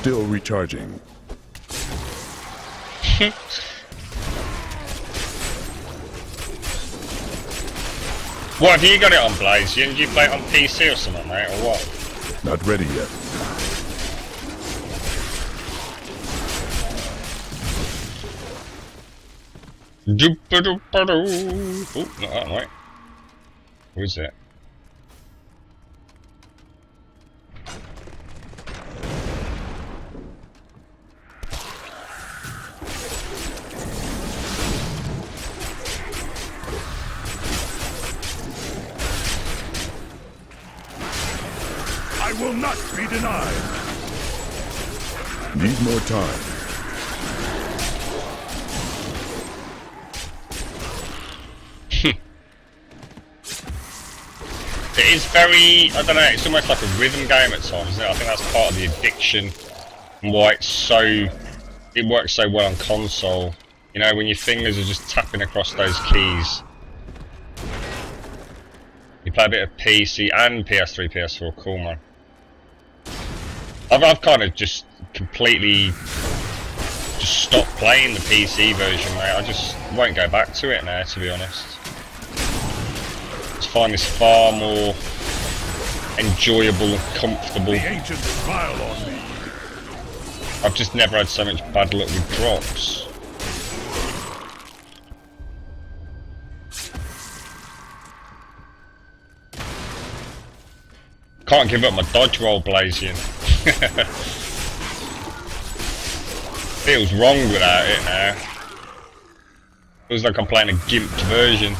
Still recharging. What, have you got it on, Blaze? Did you play it on PC or something, mate, or what? Not ready yet. Oh, not that way. Who is it? I will not be denied. Need more time. It is very, I don't know, it's almost like a rhythm game at times, isn't it? I think that's part of the addiction and why it works so well on console. You know, when your fingers are just tapping across those keys. You play a bit of PC and PS3, PS4, cool man. I've kind of just completely stopped playing the PC version, mate. I just won't go back to it now, to be honest. I find this far more enjoyable and comfortable. The ancients smile on me. I've just never had so much bad luck with drops. Can't give up my dodge roll, Blazing. Feels wrong without it now. Feels like I'm playing a gimped version.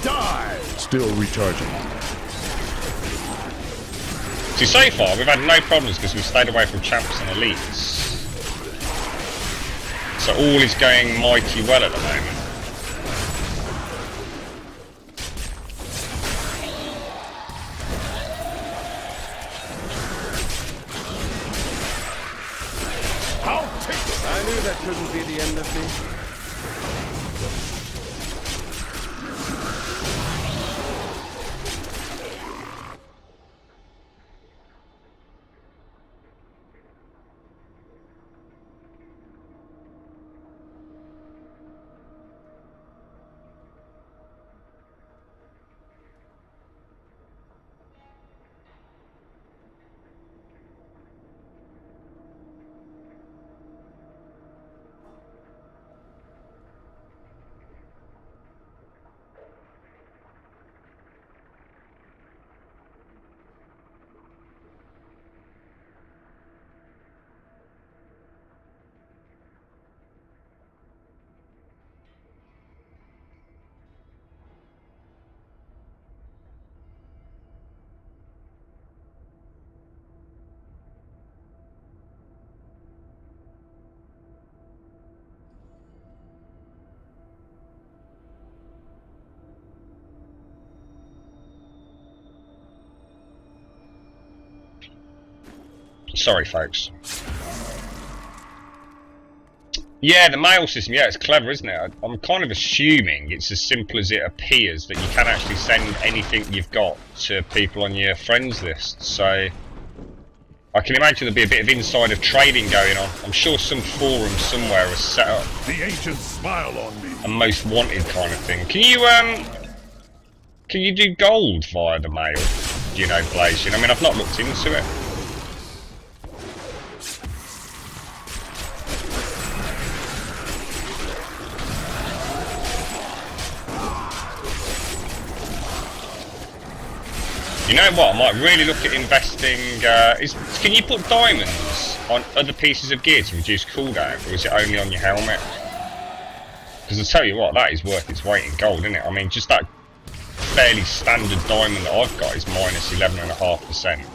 Die! Still recharging. See, so far we've had no problems because we've stayed away from champs and elites. So all is going mighty well at the moment. I knew that couldn't be the end of me. Sorry, folks. Yeah, the mail system, yeah, it's clever, isn't it? I'm kind of assuming it's as simple as it appears, that you can actually send anything you've got to people on your friends list. So I can imagine there'll be a bit of insider trading going on. I'm sure some forum somewhere has set up The ancients smile on me. a most wanted kind of thing. Can you do gold via the mail? Do you know, Blaze? I mean, I've not looked into it. You know what? I might really look at investing. Can you put diamonds on other pieces of gear to reduce cooldown, or is it only on your helmet? Because I tell you what, that is worth its weight in gold, isn't it? I mean, just that fairly standard diamond that I've got is minus 11.5%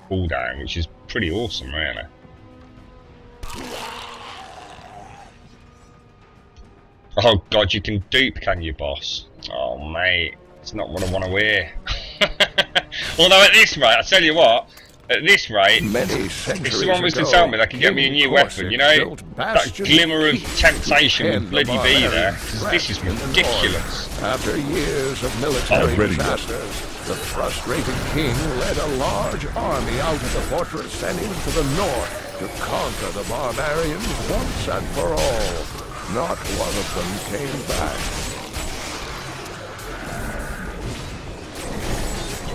cooldown, which is pretty awesome, really. Oh god, you can dupe, can you, boss? Oh mate, it's not what I want to wear. Although at this rate, I tell you what, at this rate, if someone was to tell me they could get me a new weapon, you know, that glimmer of temptation would bloody be there, because this is ridiculous. After years of military disasters, The frustrated king led a large army out of the fortress and into the north to conquer the barbarians once and for all. Not one of them came back.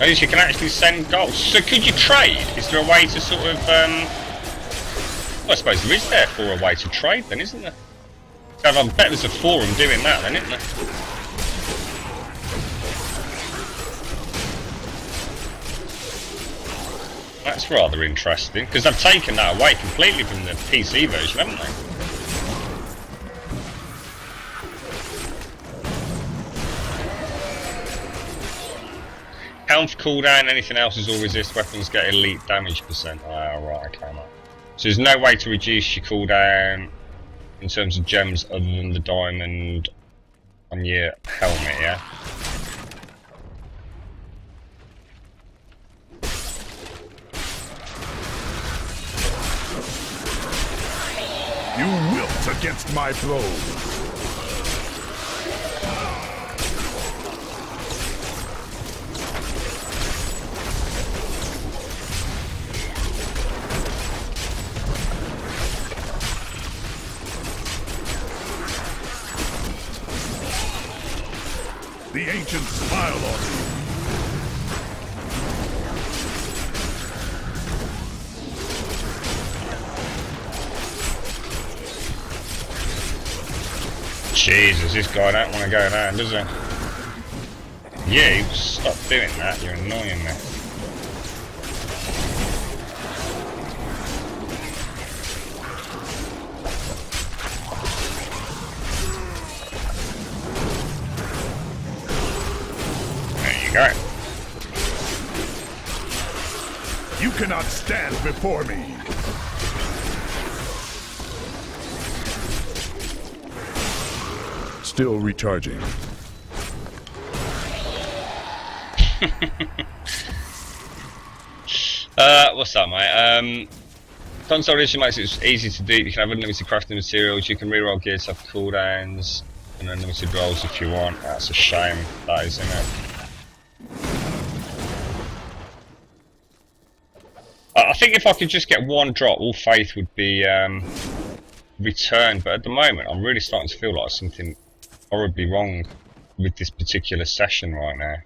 At least you can actually send gold. So could you trade? Is there a way to sort of, well, I suppose there is therefore a way to trade then, isn't there? So I bet there's a forum doing that then, isn't there? That's rather interesting, because they've taken that away completely from the PC version, haven't they? Health cooldown, anything else is all resist, weapons get elite damage percent. Ah, right, okay, mate. So there's no way to reduce your cooldown in terms of gems other than the diamond on your helmet, yeah? You wilt against my blow. The ancients smile on you. Jesus, this guy don't want to go down, does he? You, stop doing that, you're annoying me. There you go. You cannot stand before me. Still recharging. What's that, mate? Console edition makes it easy to do. You can have unlimited crafting materials, you can reroll gears off cooldowns, and unlimited rolls if you want. That's a shame, that is, isn't it? I think if I could just get one drop, all faith would be returned, but at the moment I'm really starting to feel like something horribly wrong with this particular session right now.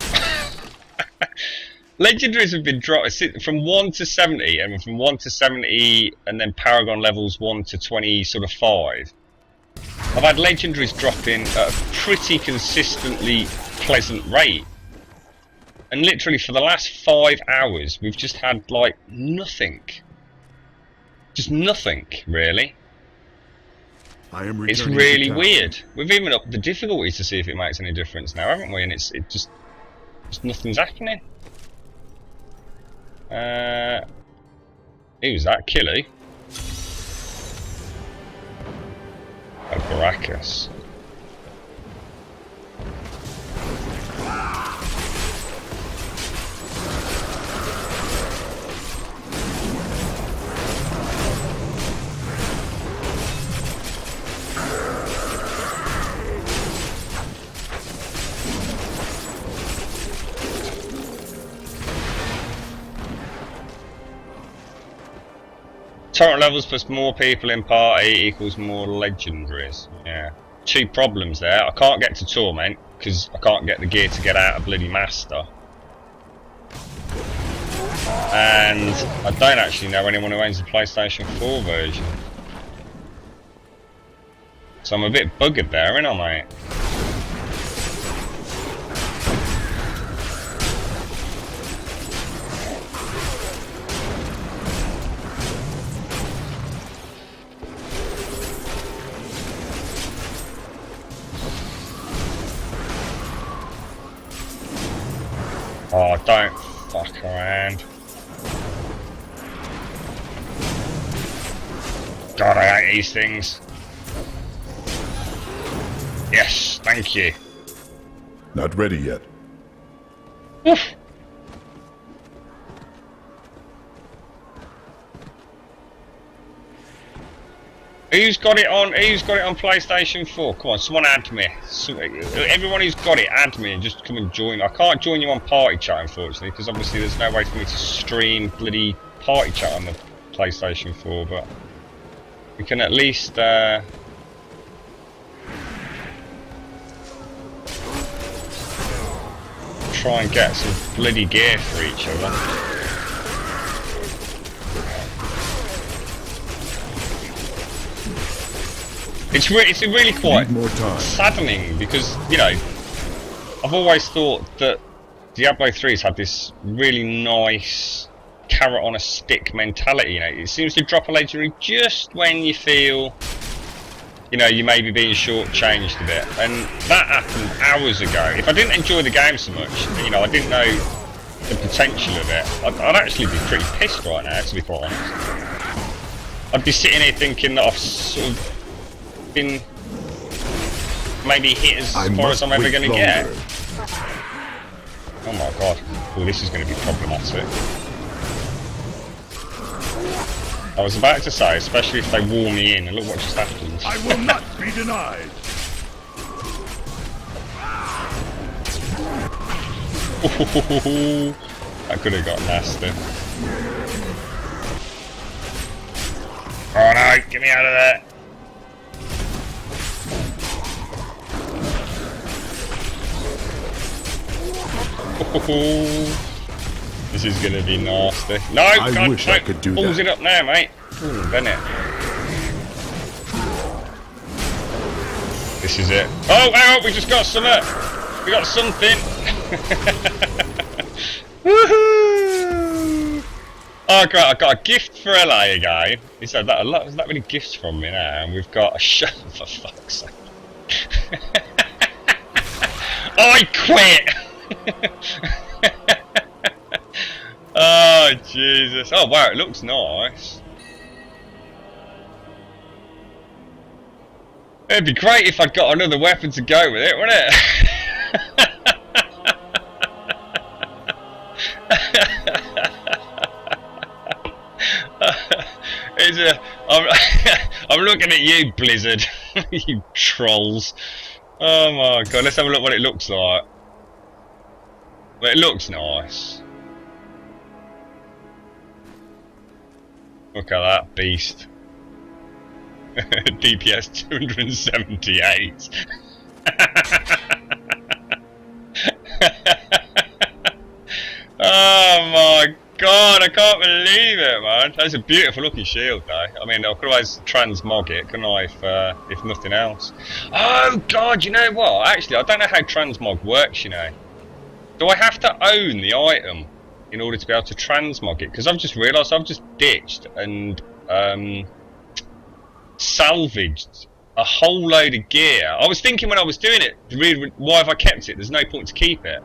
Legendaries have been dropped from 1 to 70, and from 1 to 70, and then Paragon levels 1 to 20, sort of 5. I've had legendaries dropping at a pretty consistently pleasant rate. And literally for the last 5 hours, we've just had, like, nothing. Just nothing, really. It's really weird. We've even upped the difficulty to see if it makes any difference now, haven't we? And it just nothing's happening. Who's that? Killy? Oh, Baracus. Torrent levels plus more people in party equals more legendaries. Yeah. 2 problems there. I can't get to Torment because I can't get the gear to get out of bloody Master. And I don't actually know anyone who owns the PlayStation 4 version. So I'm a bit buggered there, ain't I, mate? Oh, don't fuck around. God, I hate these things. Yes, thank you. Not ready yet. Oof. Who's got it on? Who's got it on PlayStation 4? Come on, someone add me. Everyone who's got it, add me and just come and join. I can't join you on party chat, unfortunately, because obviously there's no way for me to stream bloody party chat on the PlayStation 4. But we can at least try and get some bloody gear for each other. It's really quite saddening because, you know, I've always thought that Diablo 3's had this really nice carrot on a stick mentality, you know. It seems to drop a legendary just when you feel, you know, you may be being shortchanged a bit, and that happened hours ago. If I didn't enjoy the game so much, you know, I didn't know the potential of it, I'd actually be pretty pissed right now, to be quite honest. I'd be sitting here thinking that I've sort of been maybe hit as far as I'm ever going to get. Oh my god. Oh, this is going to be problematic. I was about to say, especially if they wall me in, and look what just happened. I will not be denied. That could have got nasty. Oh no, get me out of there. This is gonna be nasty. No, I wish I could do that. Pulls it up now, mate. Bennett. This is it. Oh, hang on, we just got something. We got something. Woohoo! Oh, great! I got a gift for LA again. He said that a lot. There's that many gifts from me now, and we've got a show for fuck's sake. I quit. Oh Jesus! Oh wow, it looks nice. It'd be great if I'd got another weapon to go with it, wouldn't it? I'm looking at you, Blizzard. You trolls. Oh my god, let's have a look what it looks like. Well, it looks nice. Look at that beast. DPS 278. Oh my god, I can't believe it, man. That's a beautiful looking shield though. I mean, I could always transmog it, couldn't I, if nothing else. Oh god, you know what? Actually, I don't know how transmog works, you know. Do I have to own the item in order to be able to transmog it? Because I've just realised I've just ditched and salvaged a whole load of gear. I was thinking when I was doing it, really, why have I kept it? There's no point to keep it.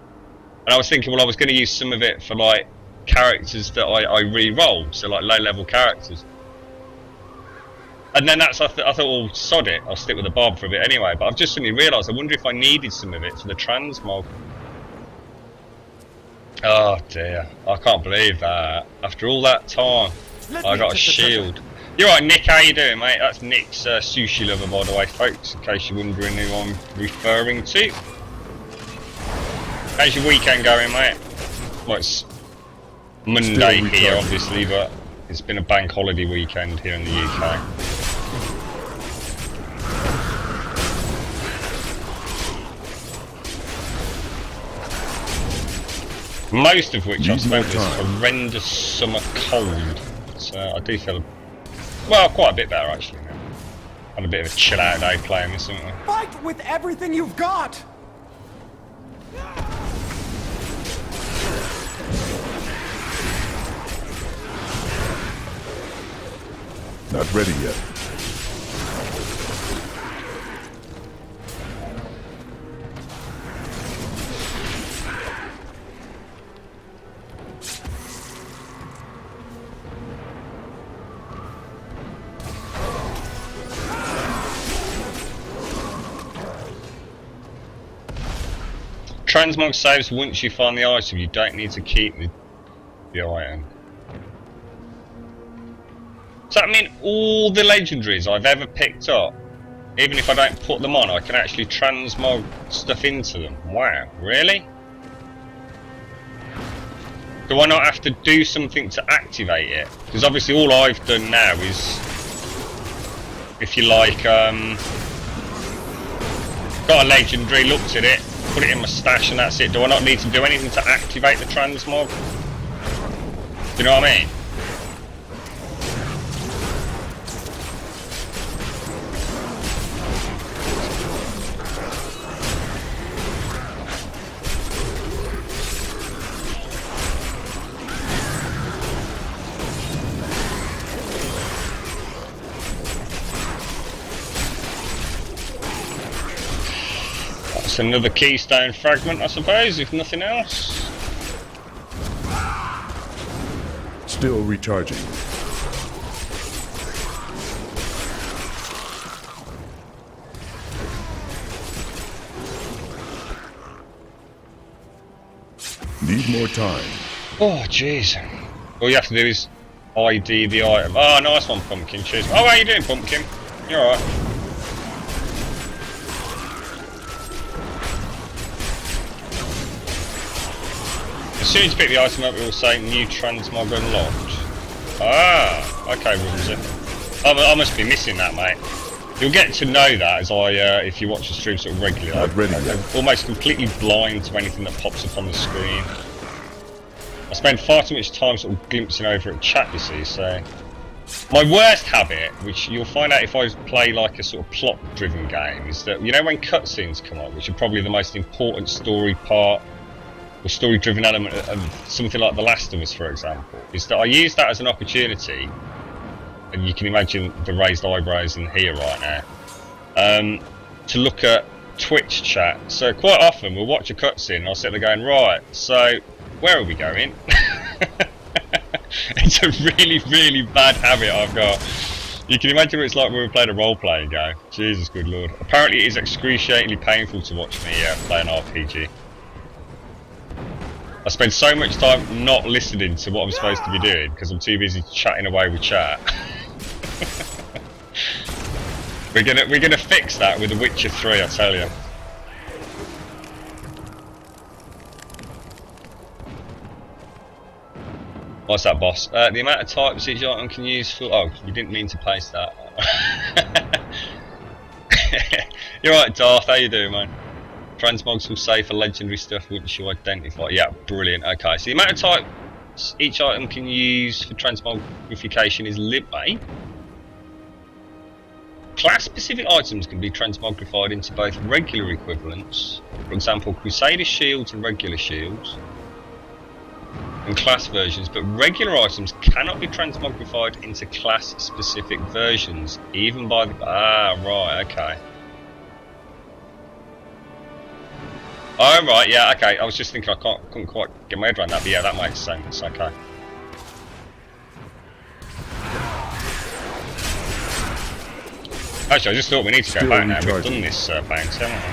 And I was thinking, well, I was going to use some of it for like characters that I re-roll, so like low-level characters. And then that's I thought, well, sod it, I'll stick with the Barb for a bit anyway. But I've just suddenly realised, I wonder if I needed some of it for the transmog. Oh dear, I can't believe that. After all that time, I got a shield. You're right, Nick, how you doing, mate? That's Nick's sushi lover, by the way, folks, in case you're wondering who I'm referring to. How's your weekend going, mate? Well, it's Monday here, obviously, but it's been a bank holiday weekend here in the UK. Most of which I've spent this horrendous summer cold. So I do feel, well, quite a bit better actually now. Had a bit of a chill out day playing this, haven't we? Fight with everything you've got! Not ready yet. Transmog saves once you find the item, you don't need to keep the item. Does that mean all the legendaries I've ever picked up, even if I don't put them on, I can actually transmog stuff into them? Wow, really? Do I not have to do something to activate it? Because obviously all I've done now is, if you like, got a legendary, looked at it, put it in my stash and that's it. Do I not need to do anything to activate the transmog? Do you know what I mean? That's another keystone fragment, I suppose, if nothing else. Still recharging. Need more time. Oh, jeez. All you have to do is ID the item. Oh, nice one, Pumpkin. Cheers. Oh, how you doing, Pumpkin? You alright? As soon as you pick the item up, it will say new transmog unlocked. Ah, okay, Rumsey. I must be missing that, mate. You'll get to know that as if you watch the stream sort of regularly. Not ready I'm yet. almost completely blind to anything that pops up on the screen. I spend far too much time sort of glimpsing over at chat, you see, so... My worst habit, which you'll find out if I play like a sort of plot-driven game, is that, you know when cutscenes come up, which are probably the most important story part, or story-driven element of something like The Last of Us, for example, is that I use that as an opportunity, and you can imagine the raised eyebrows in here right now, to look at Twitch chat. So quite often we'll watch a cutscene and I'll sit there going, right, so where are we going? It's a really, really bad habit I've got. You can imagine what it's like when we played a role-playing game. Jesus good lord. Apparently it is excruciatingly painful to watch me play an RPG. I spend so much time not listening to what I'm supposed to be doing because I'm too busy chatting away with chat. We're gonna fix that with The Witcher 3, I tell you. What's that, boss? The amount of types each item can use for... Oh, you didn't mean to paste that. You're right, Darth. How you doing, man? Transmogs will say for legendary stuff once you identify. Yeah, brilliant. Okay, so the amount of types each item can use for transmogrification is limit. Class-specific items can be transmogrified into both regular equivalents, for example, Crusader shields and regular shields, and class versions, but regular items cannot be transmogrified into class-specific versions, even by the... Ah, right, okay. Oh, right, yeah, okay. I was just thinking couldn't quite get my head around that, but yeah, that makes sense, okay. Actually, I just thought we need to go back now. We've done this bounce, haven't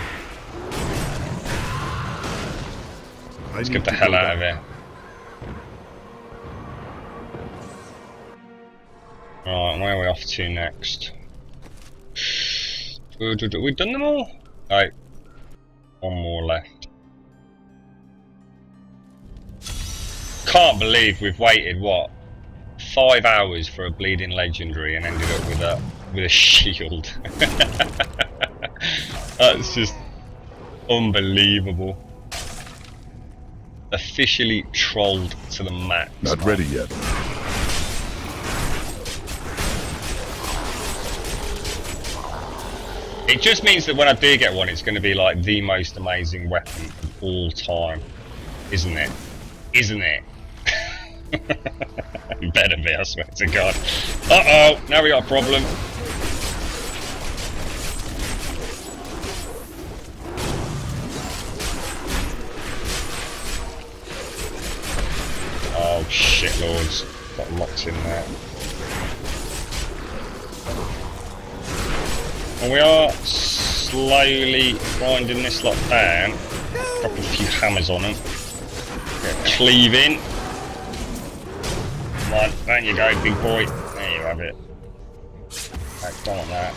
we? Let's get the hell out of here. Right, where are we off to next? We've done them all? Right. One more left. Can't believe we've waited, what, 5 hours for a bleeding legendary and ended up with a shield. That's just unbelievable. Officially trolled to the max. Not ready yet. It just means that when I do get one, it's going to be like the most amazing weapon of all time, isn't it? Isn't it? It better be, I swear to God. Uh-oh, now we got a problem. Oh shit lords, got locked in there. And we are slowly grinding this lot down. Drop a few hammers on them. Get cleaving. Come on, down you go, big boy. There you have it. Right, don't want that.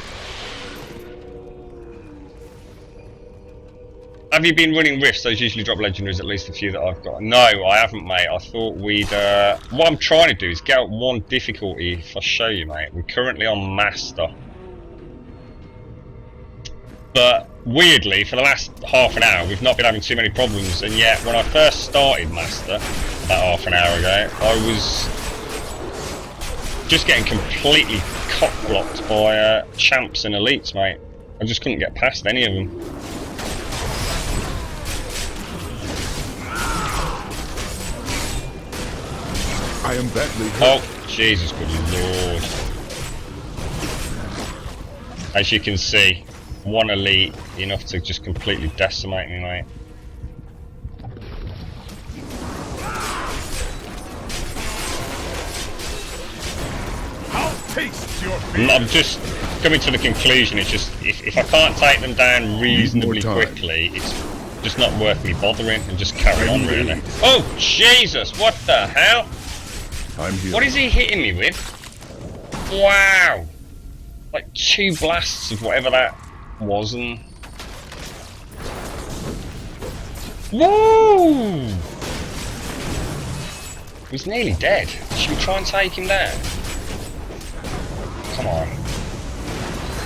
Have you been running rifts? Those usually drop legendaries, at least a few that I've got. No, I haven't, mate. I thought we'd... what I'm trying to do is get up one difficulty, if I show you, mate. We're currently on Master. But, weirdly, for the last half an hour, we've not been having too many problems. And yet, when I first started Master, about half an hour ago, I was just getting completely cock-blocked by champs and elites, mate. I just couldn't get past any of them. I am badly hurt. Oh, Jesus, good lord. As you can see, one elite, enough to just completely decimate me, mate. I'll taste your fear. I'm just coming to the conclusion, it's just, if I can't take them down reasonably quickly, it's just not worth me bothering and just carry on, really. Oh, Jesus, what the hell? I'm here. What is he hitting me with? Wow! Like 2 blasts of whatever that was, and... Woo! He's nearly dead. Should we try and take him down? Come on.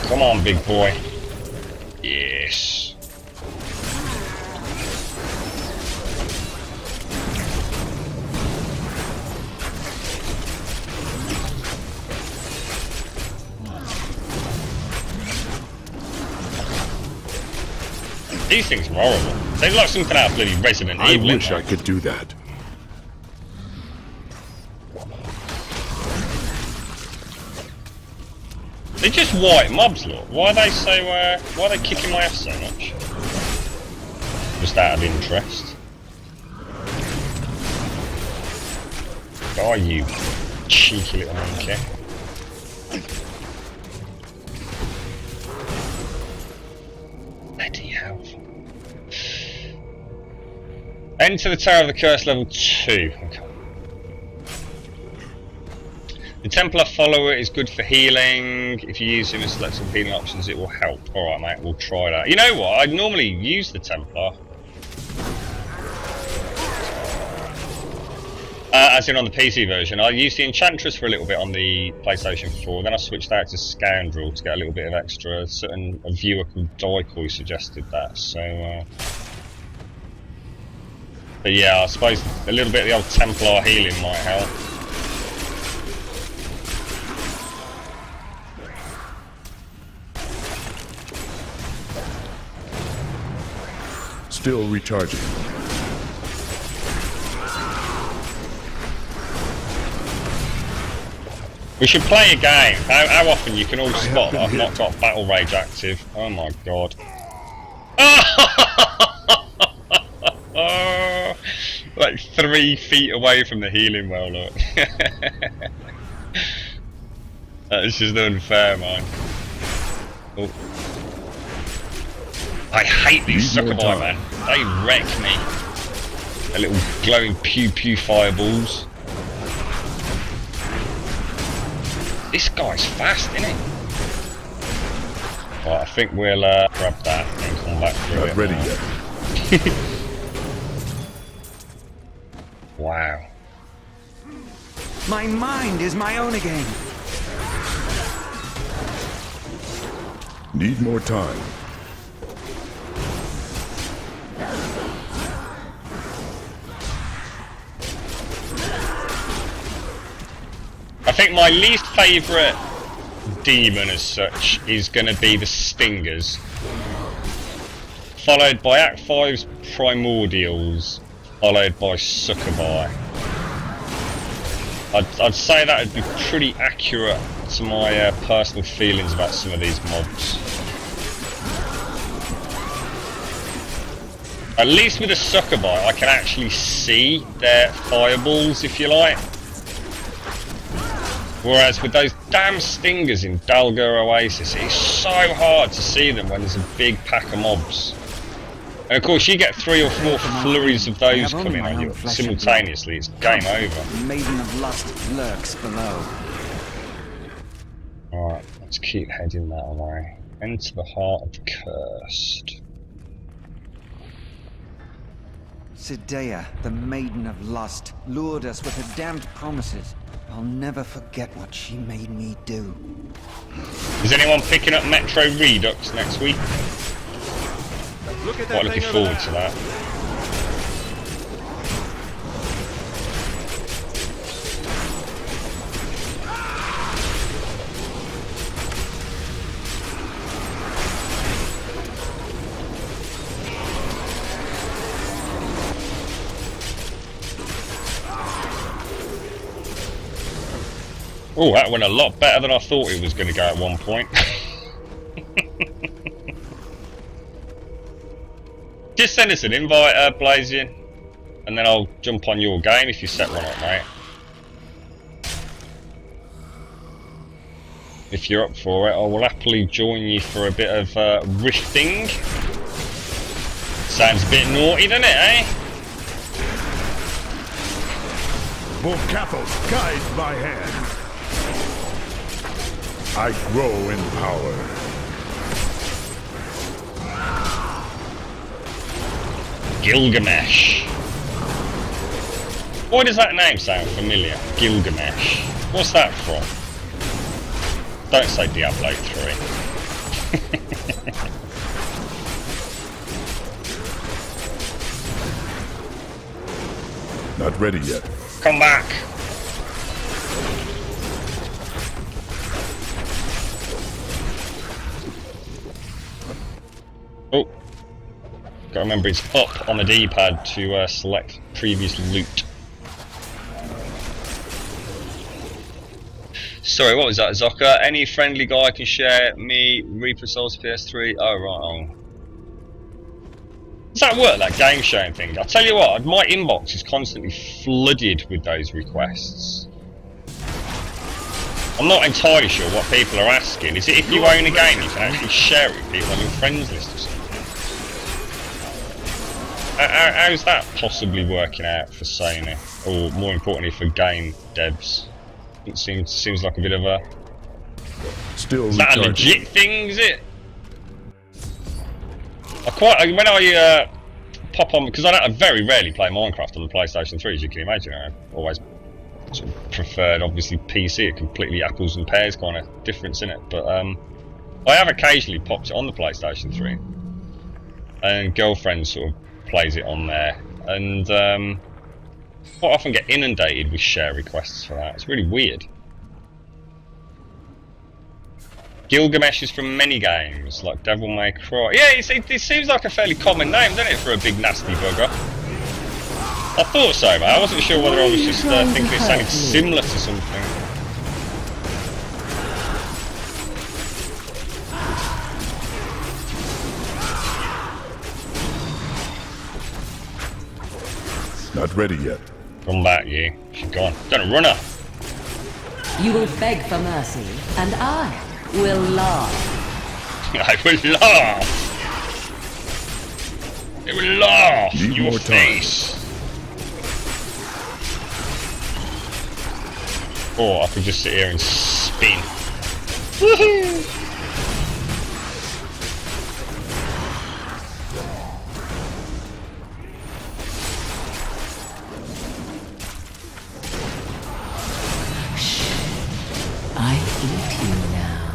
Come on, big boy. Yes. These things are horrible. They look like something out of bloody Resident Evil. I wish I could do that. They're just white mobs, look. Why are they so, why are they kicking my ass so much? Just out of interest. Oh, you cheeky little monkey. Bloody hell. Enter the Tower of the Curse level 2. Okay. The Templar follower is good for healing. If you use him and select some healing options, it will help. Alright, mate, we'll try that. You know what? I'd normally use the Templar. As in on the PC version. I used the Enchantress for a little bit on the PlayStation 4. Then I switched out to Scoundrel to get a little bit of extra. A viewer called Daikoi suggested that. So, but yeah, I suppose a little bit of the old Templar healing might help. Still recharging. We should play a game. How often you can all spot that I've not got Battle Rage active. Oh my god. Like 3 feet away from the healing well, look. That's just unfair, man. Oh. I hate these suckerboy, man. They wreck me. Their little glowing pew pew fireballs. This guy's fast, isn't he? Right, I think we'll grab that and come back through it. Not ready yet. Wow. My mind is my own again. Need more time. I think my least favourite demon as such is going to be the Stingers, followed by Act 5's Primordials, followed by Succubi. I'd say that would be pretty accurate to my personal feelings about some of these mobs. At least with a Succubi I can actually see their fireballs, if you like. Whereas with those damn Stingers in Dalgar Oasis, it's so hard to see them when there's a big pack of mobs. And of course you get 3 or 4 flurries of those coming on you simultaneously, it's game over. The Maiden of Lust lurks below. Alright. Let's keep heading that way. Enter the heart of the cursed. Sidea, the maiden of lust, lured us with her damned promises. I'll never forget what she made me do. Is anyone picking up Metro Redux next week? Look at that Quite looking thing over forward there. to that. Oh, that went a lot better than I thought it was going to go at one point. Just send us an invite, Blazion, and then I'll jump on your game if you set one up, mate. If you're up for it, I will happily join you for a bit of rifting. Sounds a bit naughty, doesn't it, eh? More Cathos, guide my hand. I grow in power. Gilgamesh. Why does that name sound familiar? Gilgamesh. What's that from? Don't say Diablo 3. Not ready yet. Come back. Oh. Gotta remember it's up on the D-pad to select previous loot. Sorry, what was that, Zoka? Any friendly guy can share me Reaper Souls PS3? Oh, right, oh. Does that work, that game sharing thing? I'll tell you what, my inbox is constantly flooded with those requests. I'm not entirely sure what people are asking. Is it if you own a game you can actually share it with people on your friends list or something? How's that possibly working out for Sony? Or more importantly for game devs? It seems like a bit of a... Still Is that a recharging. legit thing, is it? When I pop on, because I very rarely play Minecraft on the PlayStation 3, as you can imagine. I always sort of preferred, obviously, PC, a completely apples and pears kind of difference in it. But I have occasionally popped it on the PlayStation 3, and girlfriend sort of plays it on there, and quite often get inundated with share requests for that. It's really weird. Gilgamesh is from many games, like Devil May Cry. Yeah, it seems like a fairly common name, doesn't it, for a big nasty bugger? I thought so, man. I wasn't sure whether I was just thinking it sounded similar to something. Not ready yet. Come back, you. She's gone. Don't run her. You will beg for mercy, and I will laugh. I will laugh. They will laugh in Need your more time. face. Or I could just sit here and spin. Woohoo! I eat you now.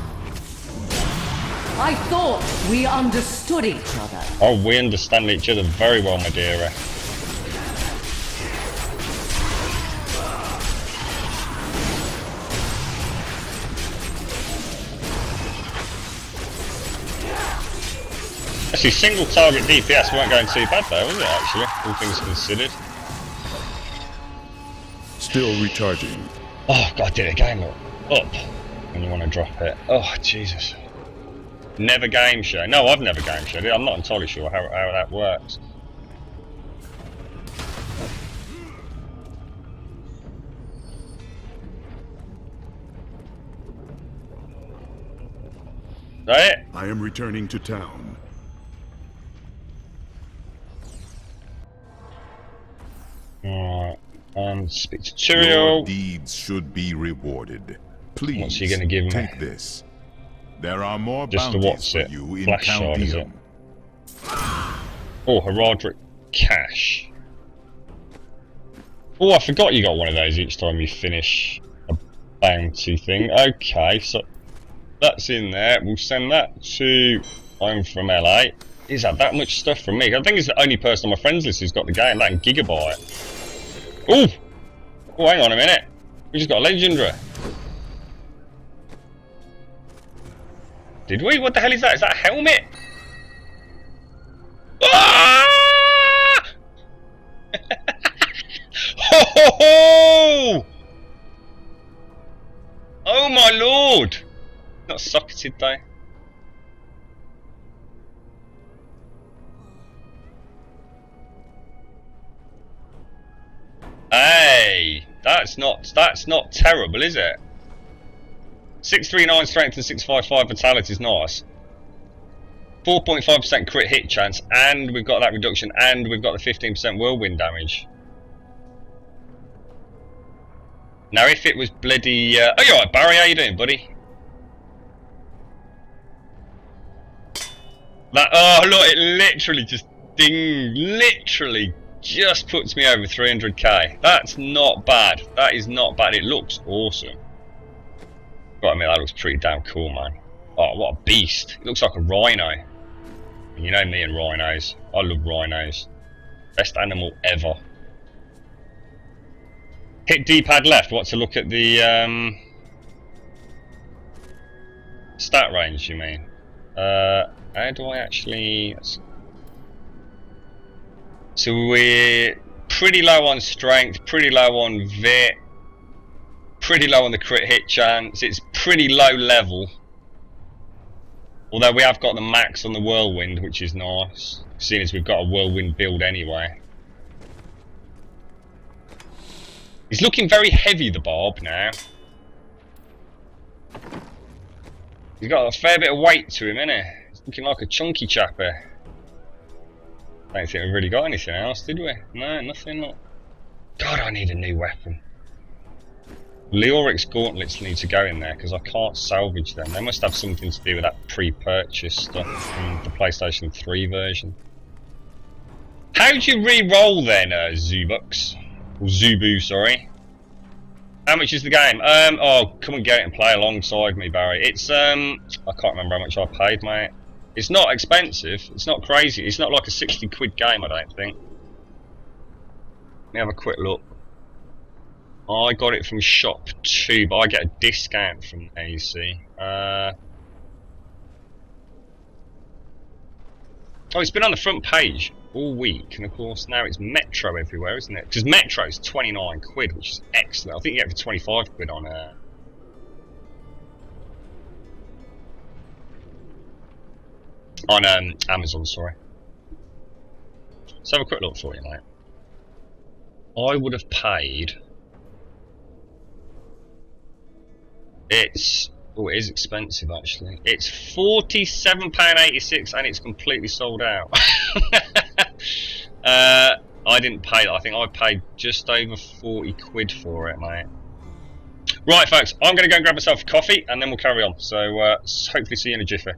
I thought we understood each other. Oh, we understand each other very well, my dear. Actually, single target DPS weren't going too bad though, was it, actually? All things considered. Still recharging. Oh, God, did it again. Up when you want to drop it. Oh, Jesus. Never game show. No, I've never game showed it. I'm not entirely sure how that works. Is that it? I am returning to town. Alright. Speak to Your Tyrael. deeds should be rewarded. Please What's he gonna give me? take this. There are more Just the bounties what's for it? you in Flash shard, is it? Chaldeum. Oh, Heraldric Cash. Oh, I forgot you got one of those each time you finish a bounty thing. Okay, so that's in there. We'll send that to... I'm from LA. Is that much stuff from me? I think it's the only person on my friends list who's got the game, that and Gigabyte. Oh! Oh, hang on a minute. We just got a legendary. Did we? What the hell is that? Is that a helmet? Ah! Ho ho ho! Oh my lord! Not socketed though. Hey, that's not terrible, is it? 639 strength and 655 vitality is nice. 4.5% crit hit chance, and we've got that reduction, and we've got the 15% whirlwind damage. Now, if it was bloody, oh, you're right, Barry. How you doing, buddy? That, oh look, it literally just literally just puts me over 300k. That's not bad. That is not bad. It looks awesome. But I mean, that looks pretty damn cool, man. Oh, what a beast! It looks like a rhino. You know me and rhinos. I love rhinos. Best animal ever. Hit D-pad left. What, to look at the stat range? You mean? How do I actually? So we're pretty low on strength, pretty low on vit, pretty low on the crit hit chance. It's pretty low level. Although we have got the max on the whirlwind, which is nice, seeing as we've got a whirlwind build anyway. He's looking very heavy, the Barb, now. He's got a fair bit of weight to him, innit? He's looking like a chunky chappy. I don't think we've really got anything else, did we? No, nothing. Not. God, I need a new weapon. Leoric's gauntlets need to go in there because I can't salvage them. They must have something to do with that pre-purchase stuff from the PlayStation 3 version. How do you re-roll then, Zubux? Or Zubu, sorry. How much is the game? Oh, come and get it and play alongside me, Barry. It's I can't remember how much I paid, mate. It's not expensive. It's not crazy. It's not like a 60 quid game, I don't think. Let me have a quick look. I got it from shop 2, but I get a discount from there, you see. Oh, it's been on the front page all week, and of course now it's Metro everywhere, isn't it? Because Metro's 29 quid, which is excellent. I think you get it for 25 quid on Amazon, sorry. Let's have a quick look for you, mate. I would have paid... Oh, it is expensive actually. It's £47.86 and it's completely sold out. I didn't pay that. I think I paid just over 40 quid for it, mate. Right, folks, I'm going to go and grab myself a coffee and then we'll carry on. So, hopefully see you in a jiffy.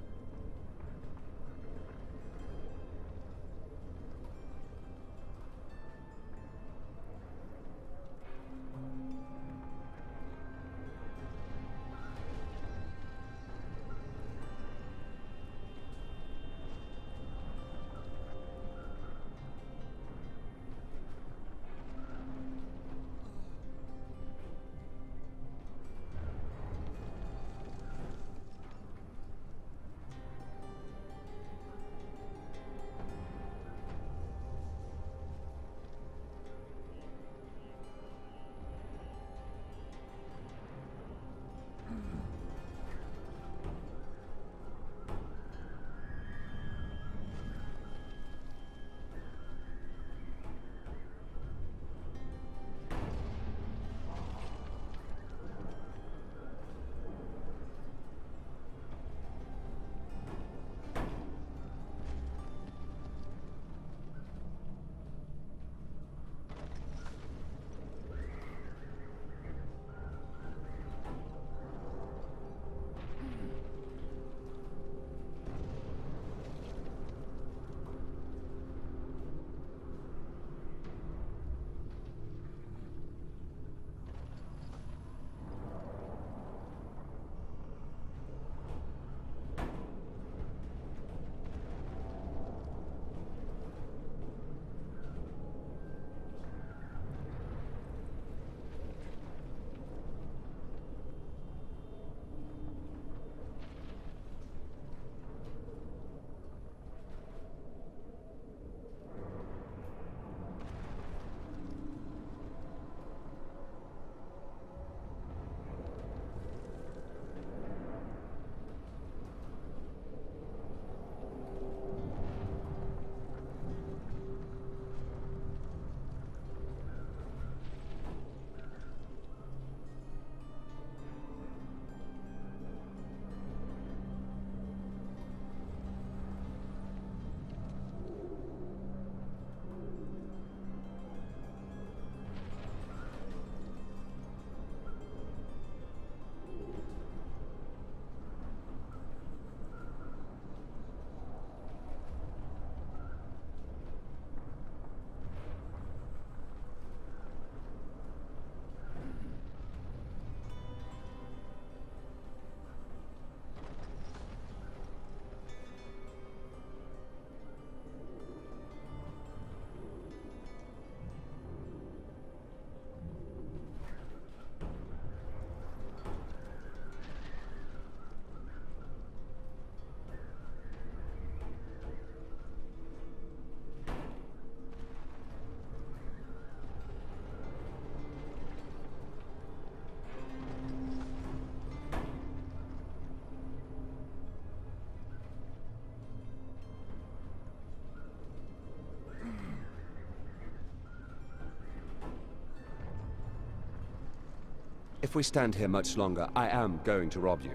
If we stand here much longer, I am going to rob you.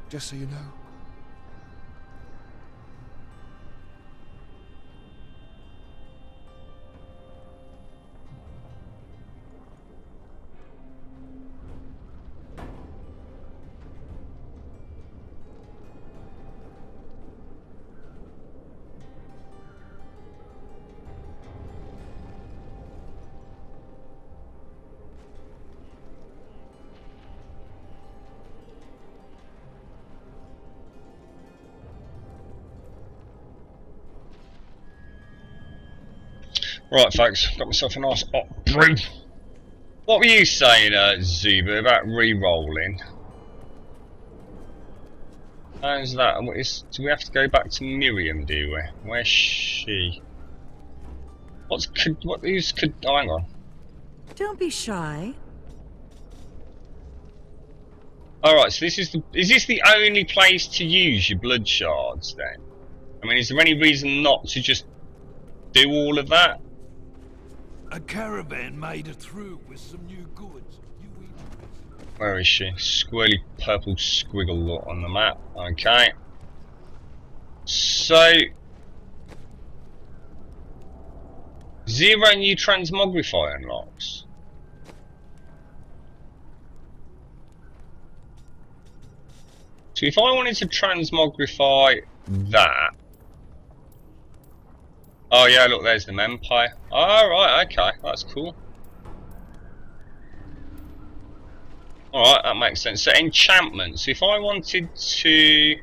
Just so you know. Right, folks, got myself a nice hot brew. What were you saying, Zuba, about re-rolling? How's that? Do we have to go back to Miriam, do we? Where's she? Oh, hang on. Don't be shy. Alright, so is this the only place to use your blood shards then? I mean, is there any reason not to just do all of that? A caravan made it through with some new goods. Where is she? Squirrely purple squiggle lot on the map. Okay. So 0 new transmogrify unlocks. So if I wanted to transmogrify that. Oh yeah, look, there's the Empire. Oh right, okay, that's cool. Alright, that makes sense. So enchantments, if I wanted to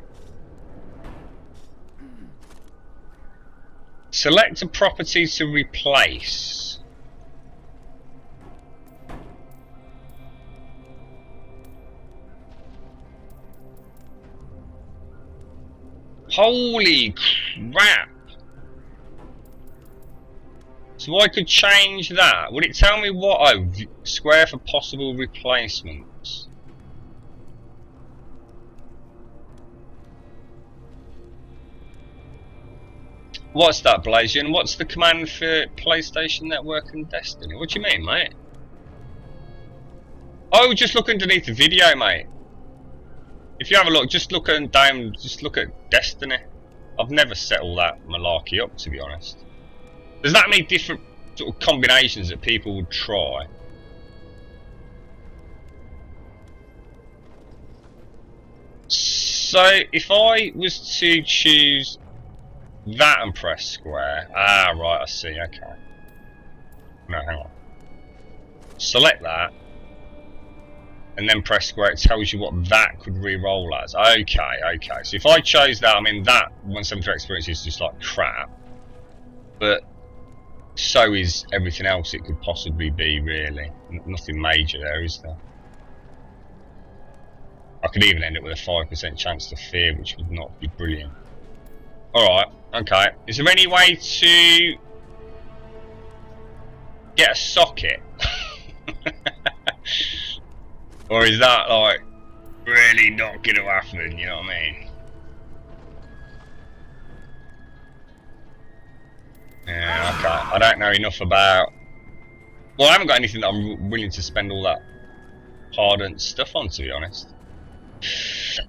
select a property to replace. Holy crap! So I could change that. Would it tell me what square for possible replacements? What's that, Blasian? What's the command for PlayStation Network and Destiny? What do you mean, mate? Oh, just look underneath the video, mate. If you have a look, just look down, just look at Destiny. I've never set all that malarkey up, to be honest. There's that many different sort of combinations that people would try. So if I was to choose that and press square, right, I see, okay. No, hang on. Select that, and then press square, it tells you what that could re-roll as. Okay. So if I chose that, I mean that 173 experience is just like crap. But so is everything else it could possibly be, really. Nothing major there, is there? I could even end up with a 5% chance to fear, which would not be brilliant. Alright, okay. Is there any way to get a socket? Or is that like really not gonna happen, you know what I mean? Yeah, okay. I don't know enough about... Well, I haven't got anything that I'm willing to spend all that hard-earned stuff on, to be honest.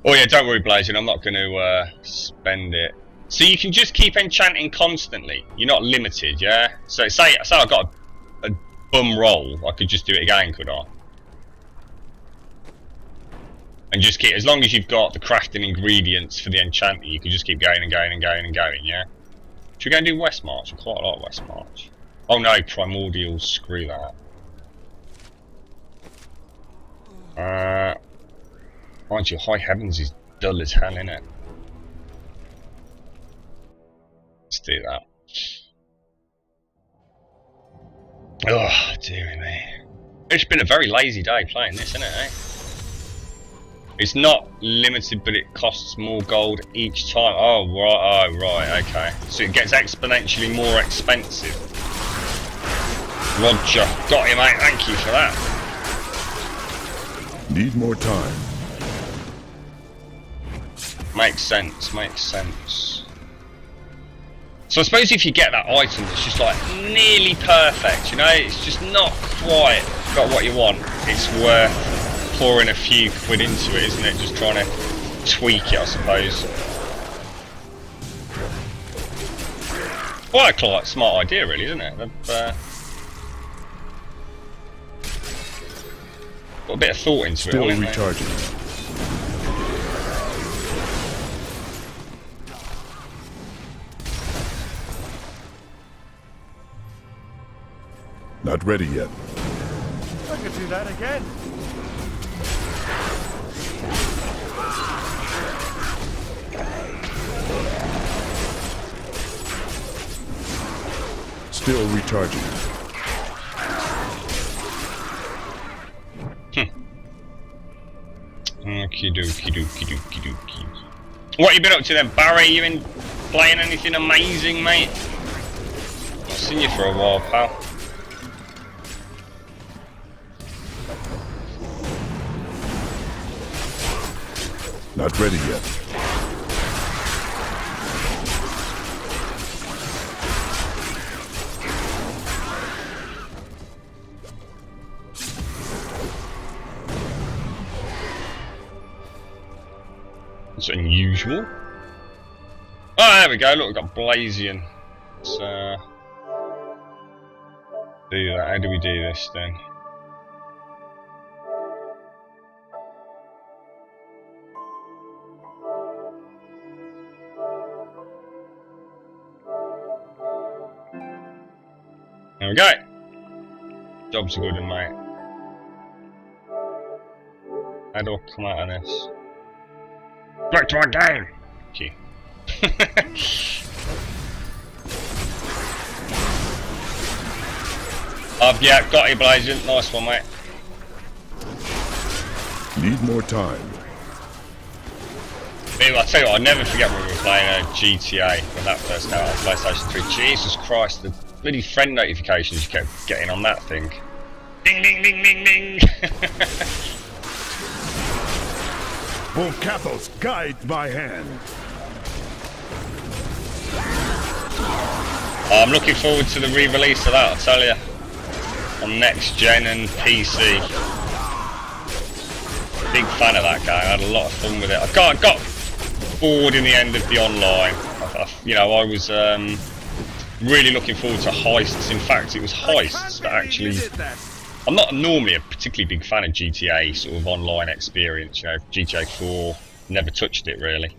Oh yeah, don't worry, Blasian, I'm not going to spend it. So you can just keep enchanting constantly. You're not limited, yeah? So say I got a bum roll, I could just do it again, could I? And just keep, as long as you've got the crafting ingredients for the enchanting, you can just keep going and going and going and going, yeah? Should we go and do West March? I quite like West March. Oh no, Primordial, screw that. Mind you, High Heavens is dull as hell, innit? Let's do that. Oh, dearie me. It's been a very lazy day playing this, isn't it, eh? It's not limited, but it costs more gold each time. Oh, right, okay. So it gets exponentially more expensive. Roger. Got you, mate. Thank you for that. Need more time. Makes sense, makes sense. So I suppose if you get that item that's just like nearly perfect, you know, it's just not quite got what you want, it's worth pouring a few quid into it, isn't it? Just trying to tweak it, I suppose. Quite a smart idea, really, isn't it? They've got a bit of thought into Still it, haven't they? recharging. Not ready yet. I could do that again. Still recharging. Okie dokie dokie dokie dokie. What you been up to then, Barry? You been playing anything amazing, mate? I've seen you for a while, pal. Not ready yet. It's unusual. Oh, there we go. Look, we've got Blazion. Let's do that. How do we do this then? There we go. Job's good, mate. How do I come out of this? Back to my game! Thank you. Yeah, got you, Blazion. Nice one, mate. Need more time. I tell you what, I'll never forget when we were playing GTA when that first came out on PlayStation 3. Jesus Christ, the bloody friend notifications you kept getting on that thing. Ding, ding, ding, ding, ding! Volcathos, guide my hand. I'm looking forward to the re-release of that, I'll tell you. On next gen and PC. Big fan of that game, I had a lot of fun with it. I got bored in the end of the online. I was really looking forward to heists. In fact, it was heists that actually... I'm not normally a particularly big fan of GTA sort of online experience. You know, GTA 4 never touched it really.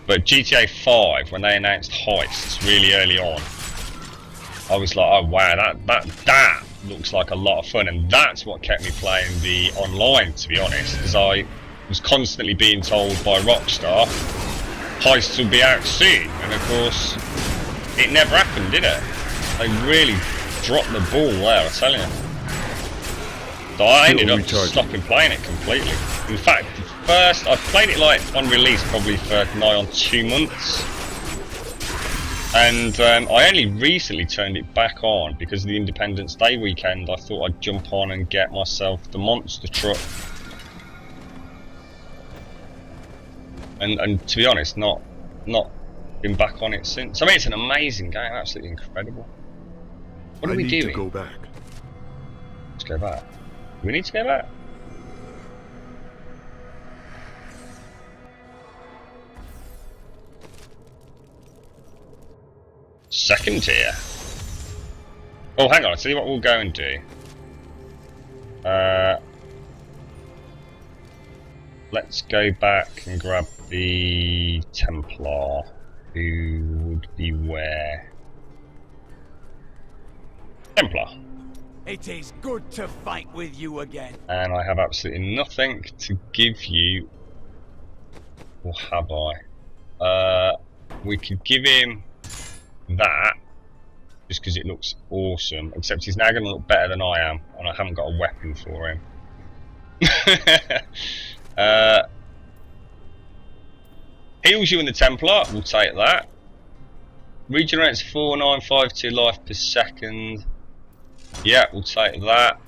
But GTA 5, when they announced heists really early on, I was like, oh wow, that looks like a lot of fun, and that's what kept me playing the online, to be honest, because I was constantly being told by Rockstar, heists will be out soon, and of course, it never happened, did it? They really dropped the ball there, I tell you. So I ended up just stopping playing it completely. In fact, I played it like on release probably for nigh on 2 months. And I only recently turned it back on because of the Independence Day weekend. I thought I'd jump on and get myself the monster truck. And to be honest, not been back on it since. I mean, it's an amazing game, absolutely incredible. What are we doing? To go back. Let's go back. We need to go back. Second tier. Oh, hang on. I'll tell you what we'll go and do. Let's go back and grab the Templar, who would be where? Templar. It is good to fight with you again. And I have absolutely nothing to give you. Or have I? We could give him that, just because it looks awesome, except he's now going to look better than I am, and I haven't got a weapon for him. Heals you in the Templar, we'll take that. Regenerates 4952 life per second. Yeah, we'll take that.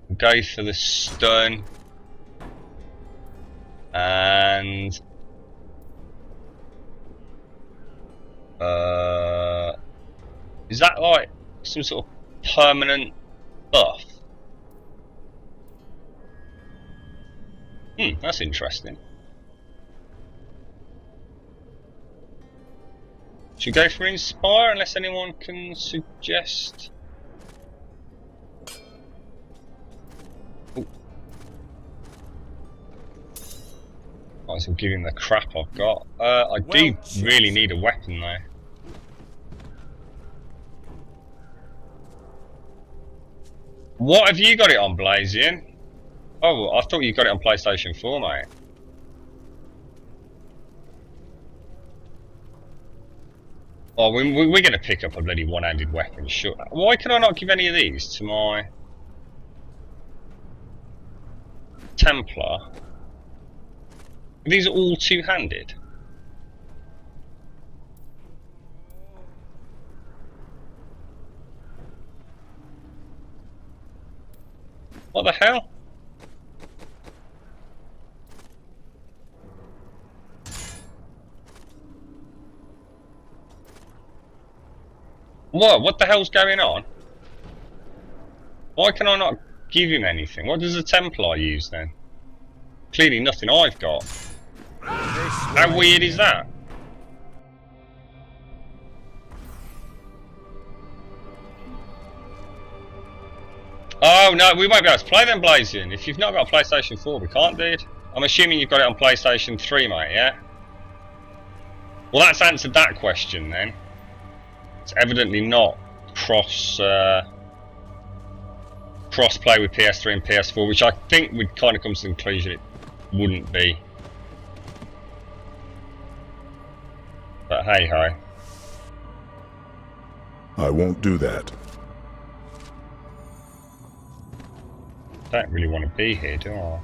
We'll go for the stun. And is that like some sort of permanent buff. That's interesting. Should we go for Inspire unless anyone can suggest? Ooh. Might as well give him the crap I've got. I do really need a weapon though. What have you got it on, Blazian? Oh, I thought you got it on PlayStation 4, mate. Oh, we're going to pick up a bloody one-handed weapon, sure. Why can I not give any of these to my Templar? These are all two-handed. What the hell? What the hell's going on? Why can I not give him anything? What does a Templar use then? Clearly nothing I've got. How weird is that? Oh no, we won't be able to play them, Blazian. If you've not got a PlayStation 4, we can't, dude. I'm assuming you've got it on PlayStation 3, mate, yeah? Well, that's answered that question then. It's evidently not cross-play with PS3 and PS4, which I think would kind of come to the conclusion it wouldn't be. But hey ho. I won't do that. Don't really want to be here, do I?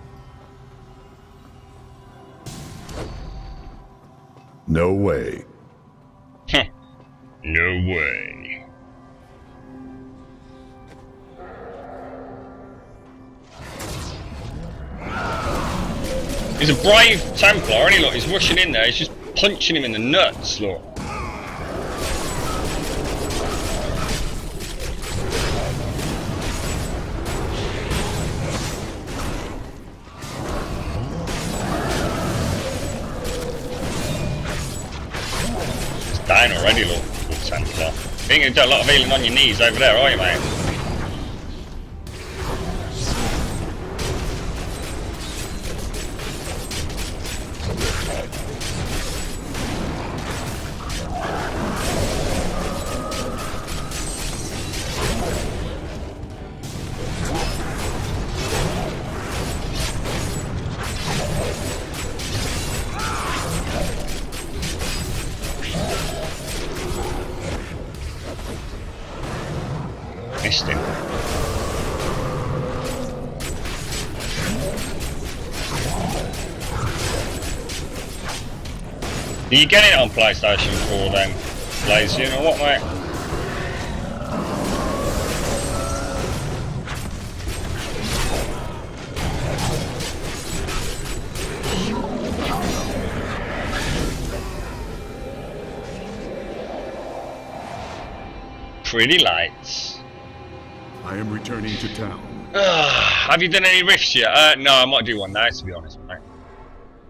No way. No way. He's a brave Templar, and he look, he's rushing in there, he's just punching him in the nuts, look. He's down already, look. Templar. You ain't gonna do a lot of healing on your knees over there, are you, mate? Missed him. Are you getting it on PlayStation 4 then, Blazian, or what, mate? Pretty lights. I am returning to town. Have you done any rifts yet? No, I might do one now, to be honest, mate.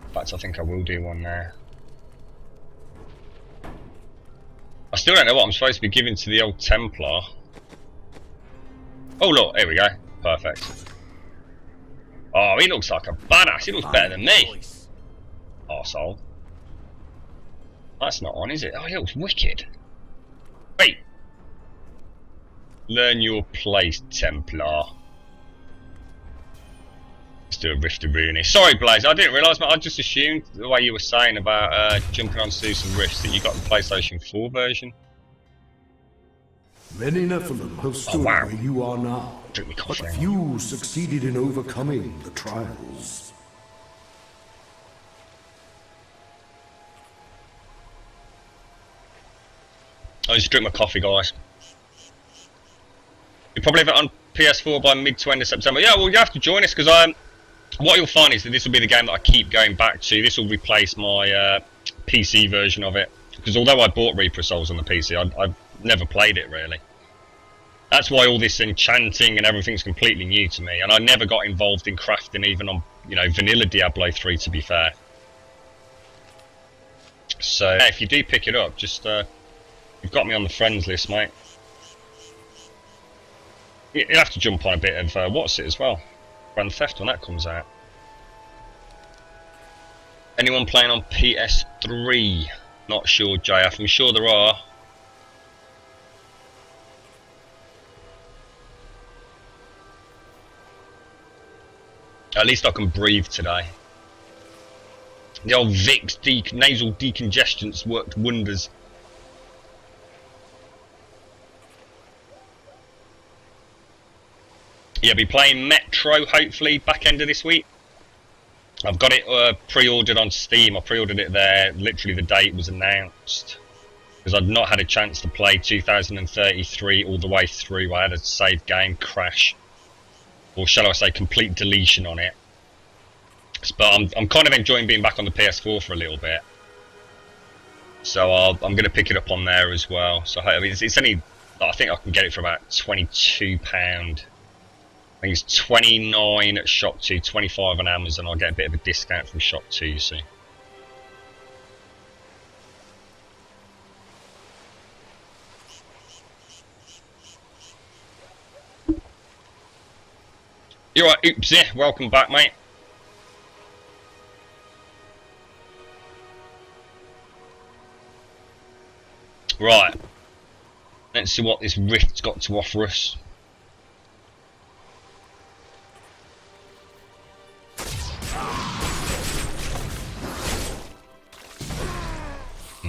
In fact, I think I will do one now. I still don't know what I'm supposed to be giving to the old Templar. Oh look, here we go. Perfect. Oh, he looks like a badass. He looks better than me. Arsehole. That's not on, is it? Oh, he looks wicked. Wait. Learn your place, Templar. Let's do a rift of Rooney. Sorry, Blaze, I didn't realise, mate. I just assumed the way you were saying about jumping on to do some rifts that you got the PlayStation 4 version. Many Nephilim have stood where you are now, Drink me but coffee. few succeeded in overcoming the trials. I just drink my coffee, guys. You probably have it on PS4 by mid to end of September. Yeah, well, you have to join us because what you'll find is that this will be the game that I keep going back to. This will replace my PC version of it. Because although I bought Reaper of Souls on the PC, I've never played it really. That's why all this enchanting and everything's completely new to me, and I never got involved in crafting even on, you know, vanilla Diablo 3, to be fair. So yeah, if you do pick it up, just you've got me on the friends list, mate. You'll have to jump on a bit of what's it as well, Grand Theft when that comes out. Anyone playing on PS3? Not sure, JF. I'm sure there are. At least I can breathe today. The old Vicks nasal decongestants worked wonders. Yeah, be playing Metro hopefully back end of this week. I've got it pre-ordered on Steam. I pre-ordered it there literally the day it was announced, because I'd not had a chance to play 2033 all the way through. I had a save game crash, or shall I say complete deletion on it. But I'm kind of enjoying being back on the PS4 for a little bit, so I'm going to pick it up on there as well. So I mean, it's only, I think I can get it for about £22. I think it's 29 at Shop 2, 25 on Amazon. I'll get a bit of a discount from Shop 2, you see. You're right, oops, yeah, welcome back, mate. Right, let's see what this rift's got to offer us.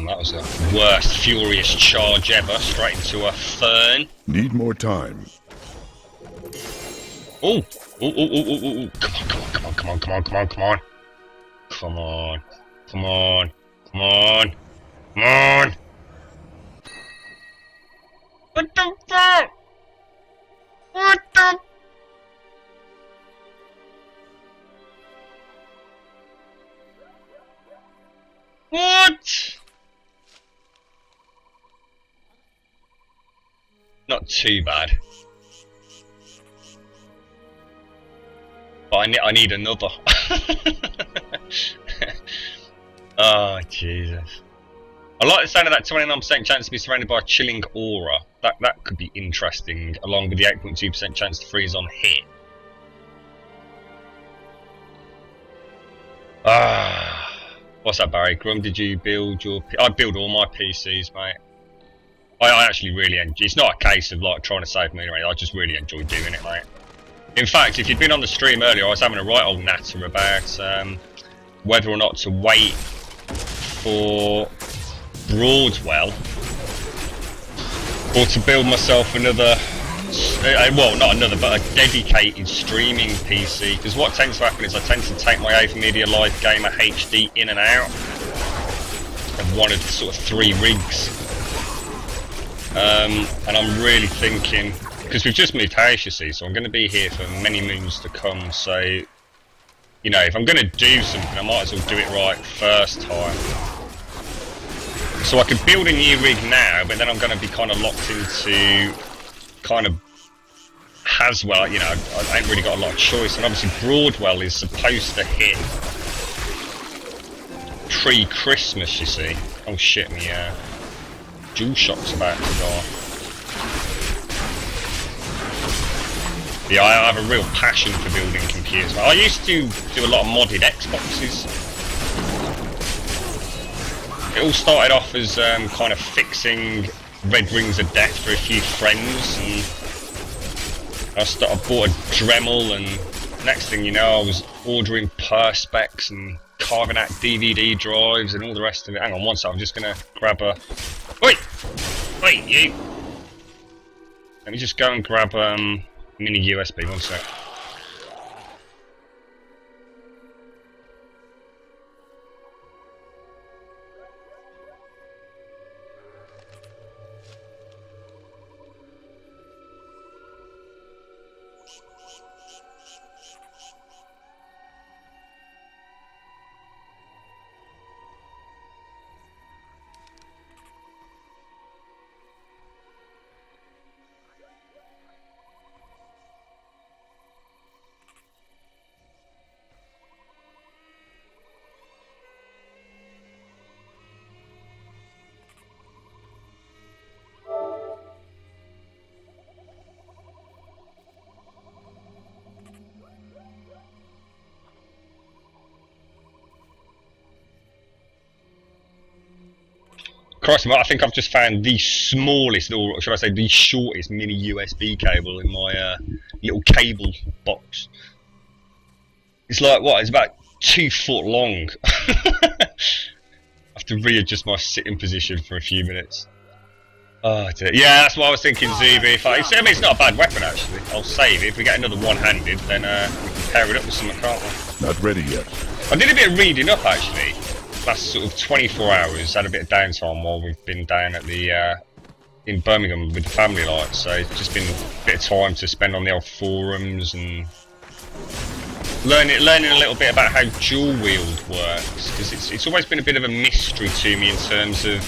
That was the worst furious charge ever, straight into a fern. Need more time. Oh! Oh! Come on! Come on! Come on! Come on! Come on! Come on! Come on! What the fuck? What the? What? Not too bad. But I need another. Oh, Jesus. I like the sound of that 29% chance to be surrounded by a chilling aura. That could be interesting, along with the 8.2% chance to freeze on hit. What's that, Barry? Grum, did you build your... I build all my PCs, mate. I actually really enjoy... It's not a case of like trying to save money or anything. I just really enjoy doing it, mate. In fact, if you'd been on the stream earlier, I was having a right old natter about whether or not to wait for Broadwell or to build myself another... well, not another, but a dedicated streaming PC. Because what tends to happen is I tend to take my AverMedia Live Gamer HD in and out of one of the sort of 3 rigs. And I'm really thinking, because we've just moved house, you see, so I'm going to be here for many moons to come. So, you know, if I'm going to do something, I might as well do it right first time. So I could build a new rig now, but then I'm going to be kind of locked into kind of Haswell. You know, I ain't really got a lot of choice, and obviously Broadwell is supposed to hit pre-Christmas, you see. Oh shit, me DualShock's about to go off. Yeah, I have a real passion for building computers. I used to do a lot of modded Xboxes. It all started off as kind of fixing Red Rings of Death for a few friends, and I bought a Dremel, and next thing you know I was ordering Perspex and carving out DVD drives and all the rest of it. Hang on one sec, I'm just gonna grab a... Wait! Wait, you! Let me just go and grab mini USB, one sec. Christ, I think I've just found the smallest, or should I say the shortest mini USB cable in my little cable box. It's like, what, it's about 2 foot long. I have to readjust my sitting position for a few minutes. Oh dear. Yeah, that's what I was thinking, Zuby. I mean, it's not a bad weapon actually. I'll save it. If we get another one-handed, then we can pair it up with something, can't we? Not ready yet. I did a bit of reading up actually. Last sort of 24 hours, had a bit of downtime while we've been down at the in Birmingham with the family life. So it's just been a bit of time to spend on the old forums and learning a little bit about how dual wield works, because it's always been a bit of a mystery to me in terms of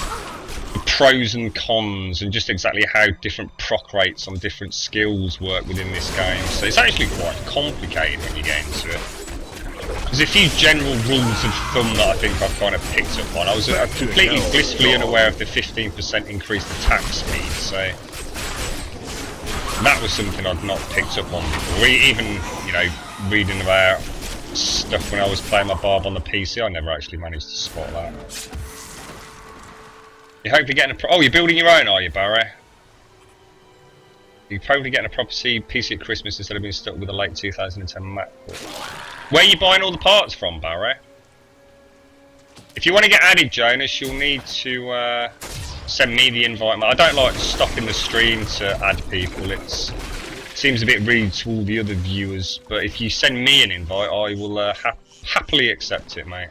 the pros and cons and just exactly how different proc rates on different skills work within this game. So it's actually quite complicated when you get into it. There's a few general rules of thumb that I think I've kind of picked up on. I was completely blissfully unaware of the 15% increased attack speed, so that was something I'd not picked up on before. Even, you know, reading about stuff when I was playing my Barb on the PC, I never actually managed to spot that. You're hopefully getting a oh, you're building your own, are you, Barry? You're probably getting a proper PC at Christmas instead of being stuck with a late 2010 MacBook. Where are you buying all the parts from, Barry? If you want to get added, Jonas, you'll need to send me the invite. I don't like stopping the stream to add people. It seems a bit rude to all the other viewers. But if you send me an invite, I will happily accept it, mate.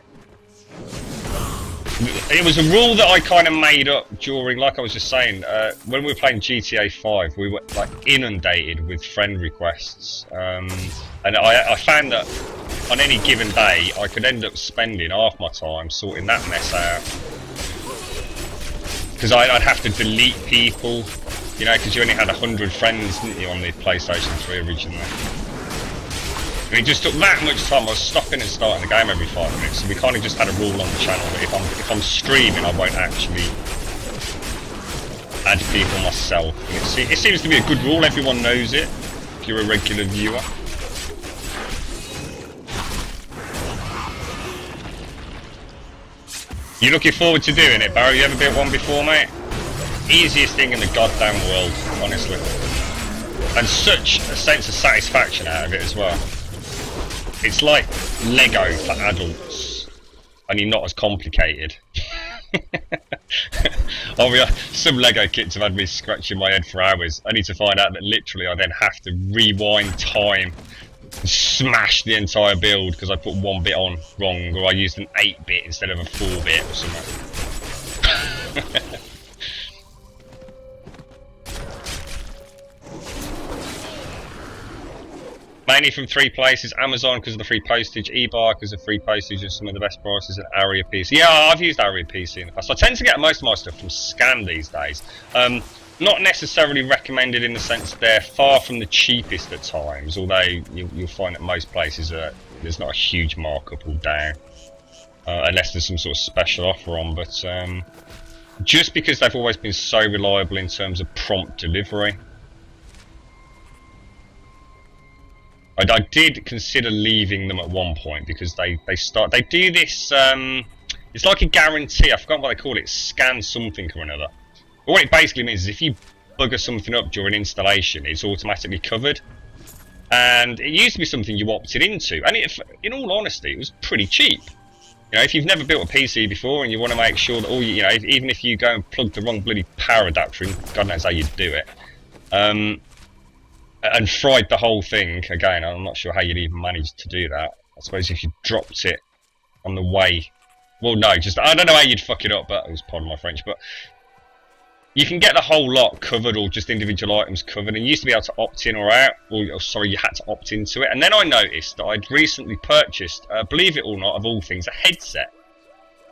It was a rule that I kind of made up during, like I was just saying, when we were playing GTA 5, we were like inundated with friend requests, and I found that on any given day I could end up spending half my time sorting that mess out, because I'd have to delete people, you know, because you only had 100 friends, didn't you, on the PlayStation 3 originally. And it just took that much time. I was stopping and starting the game every 5 minutes, so we kind of just had a rule on the channel that if I'm streaming, I won't actually add people myself. And it seems to be a good rule. Everyone knows it if you're a regular viewer. You looking forward to doing it, Barry? You ever built one before, mate? Easiest thing in the goddamn world, honestly. And such a sense of satisfaction out of it as well. It's like Lego for adults, only not as complicated. Some Lego kits have had me scratching my head for hours. I need to find out that literally I then have to rewind time and smash the entire build because I put one bit on wrong, or I used an 8-bit instead of a 4-bit or something. Mainly from 3 places: Amazon because of the free postage, eBay because of free postage and some of the best prices, at Aria PC. Yeah, I've used Aria PC in the past. I tend to get most of my stuff from Scan these days. Not necessarily recommended in the sense they're far from the cheapest at times, although you'll find at most places there's not a huge markup all down, unless there's some sort of special offer on. But just because they've always been so reliable in terms of prompt delivery, I did consider leaving them at one point because they do this, it's like a guarantee. I forgot what they call it, scan something or another. But what it basically means is if you bugger something up during installation, it's automatically covered. And it used to be something you opted into, and in all honesty, it was pretty cheap. You know, if you've never built a PC before and you want to make sure that all you know, even if you go and plug the wrong bloody power adapter in, God knows how you'd do it, and fried the whole thing, again, I'm not sure how you'd even manage to do that. I suppose if you dropped it on the way, well, no, just, I don't know how you'd fuck it up, but it was, pardon my French, but you can get the whole lot covered, or just individual items covered, and you used to be able to opt in or out, or sorry, you had to opt into it. And then I noticed that I'd recently purchased, believe it or not, of all things, a headset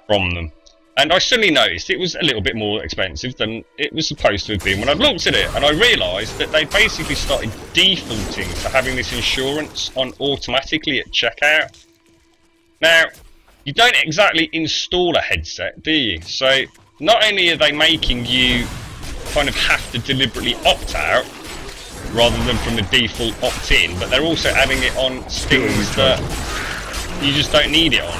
from them. And I suddenly noticed it was a little bit more expensive than it was supposed to have been when I looked at it, and I realised that they basically started defaulting to having this insurance on automatically at checkout. Now, you don't exactly install a headset, do you? So not only are they making you kind of have to deliberately opt out rather than from the default opt in, but they're also adding it on things that you just don't need it on.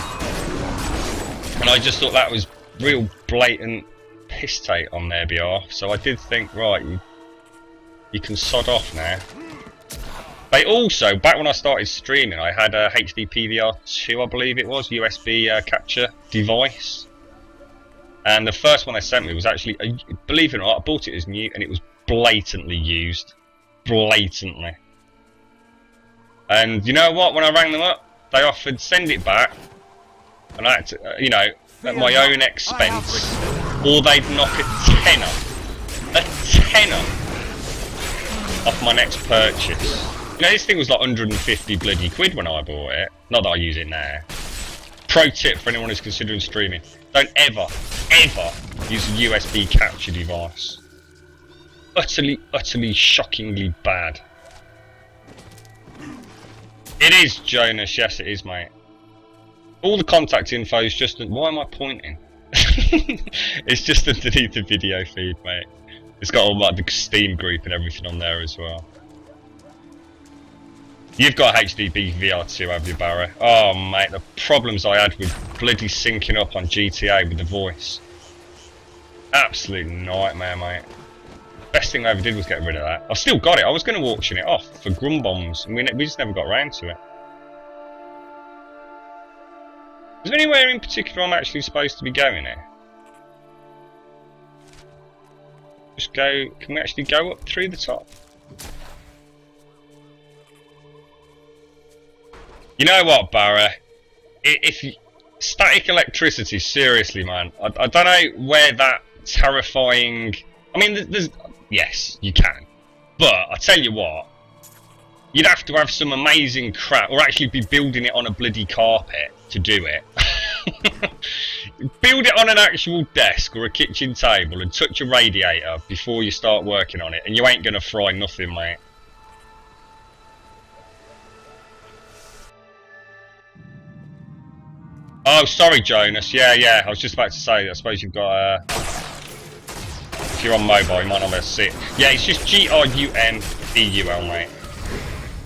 And I just thought that was real blatant piss take on their behalf, so I did think, right, you can sod off now. They also, back when I started streaming, I had a HD PVR2, I believe it was, USB capture device. And the first one they sent me was actually, believe it or not, I bought it as new and it was blatantly used. Blatantly. And you know what, when I rang them up, they offered send it back, and I had to, you know, at my own expense, or they'd knock a tenner off my next purchase. You know, this thing was like 150 bloody quid when I bought it. Not that I use it now. Pro tip for anyone who's considering streaming: don't ever use a USB capture device. Utterly shockingly bad. It is, Jonas, yes it is, mate. All the contact info is just... Why am I pointing? It's just underneath the video feed, mate. It's got all like the Steam group and everything on there as well. You've got HDB VR2, have you, Barry? Oh, mate, the problems I had with bloody syncing up on GTA with the voice. Absolute nightmare, mate. Best thing I ever did was get rid of that. I've still got it. I was going to auction it off for Grum Bombs, and we just never got around to it. Is there anywhere in particular I'm actually supposed to be going here? Just go... Can we actually go up through the top? You know what, Barra? If you, static electricity, seriously, man. I don't know where that terrifying... I mean, there's... Yes, you can. But, I tell you what, you'd have to have some amazing crap, or actually be building it on a bloody carpet to do it. Build it on an actual desk or a kitchen table and touch a radiator before you start working on it, and you ain't gonna fry nothing, mate. Oh, sorry, Jonas. Yeah, I was just about to say, I suppose you've got if you're on mobile, you might not be able to see it. Yeah, it's just GRUMBUL, mate.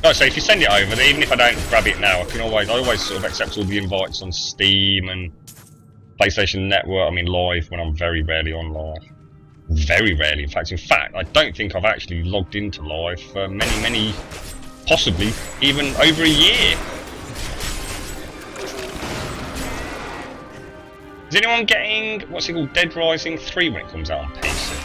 No, so if you send it over, even if I don't grab it now, I always sort of accept all the invites on Steam and PlayStation Network. I mean, live, when I'm very rarely on live. Very rarely, in fact, I don't think I've actually logged into live for many, possibly even over a year. Is anyone getting, what's it called, Dead Rising 3 when it comes out on PC?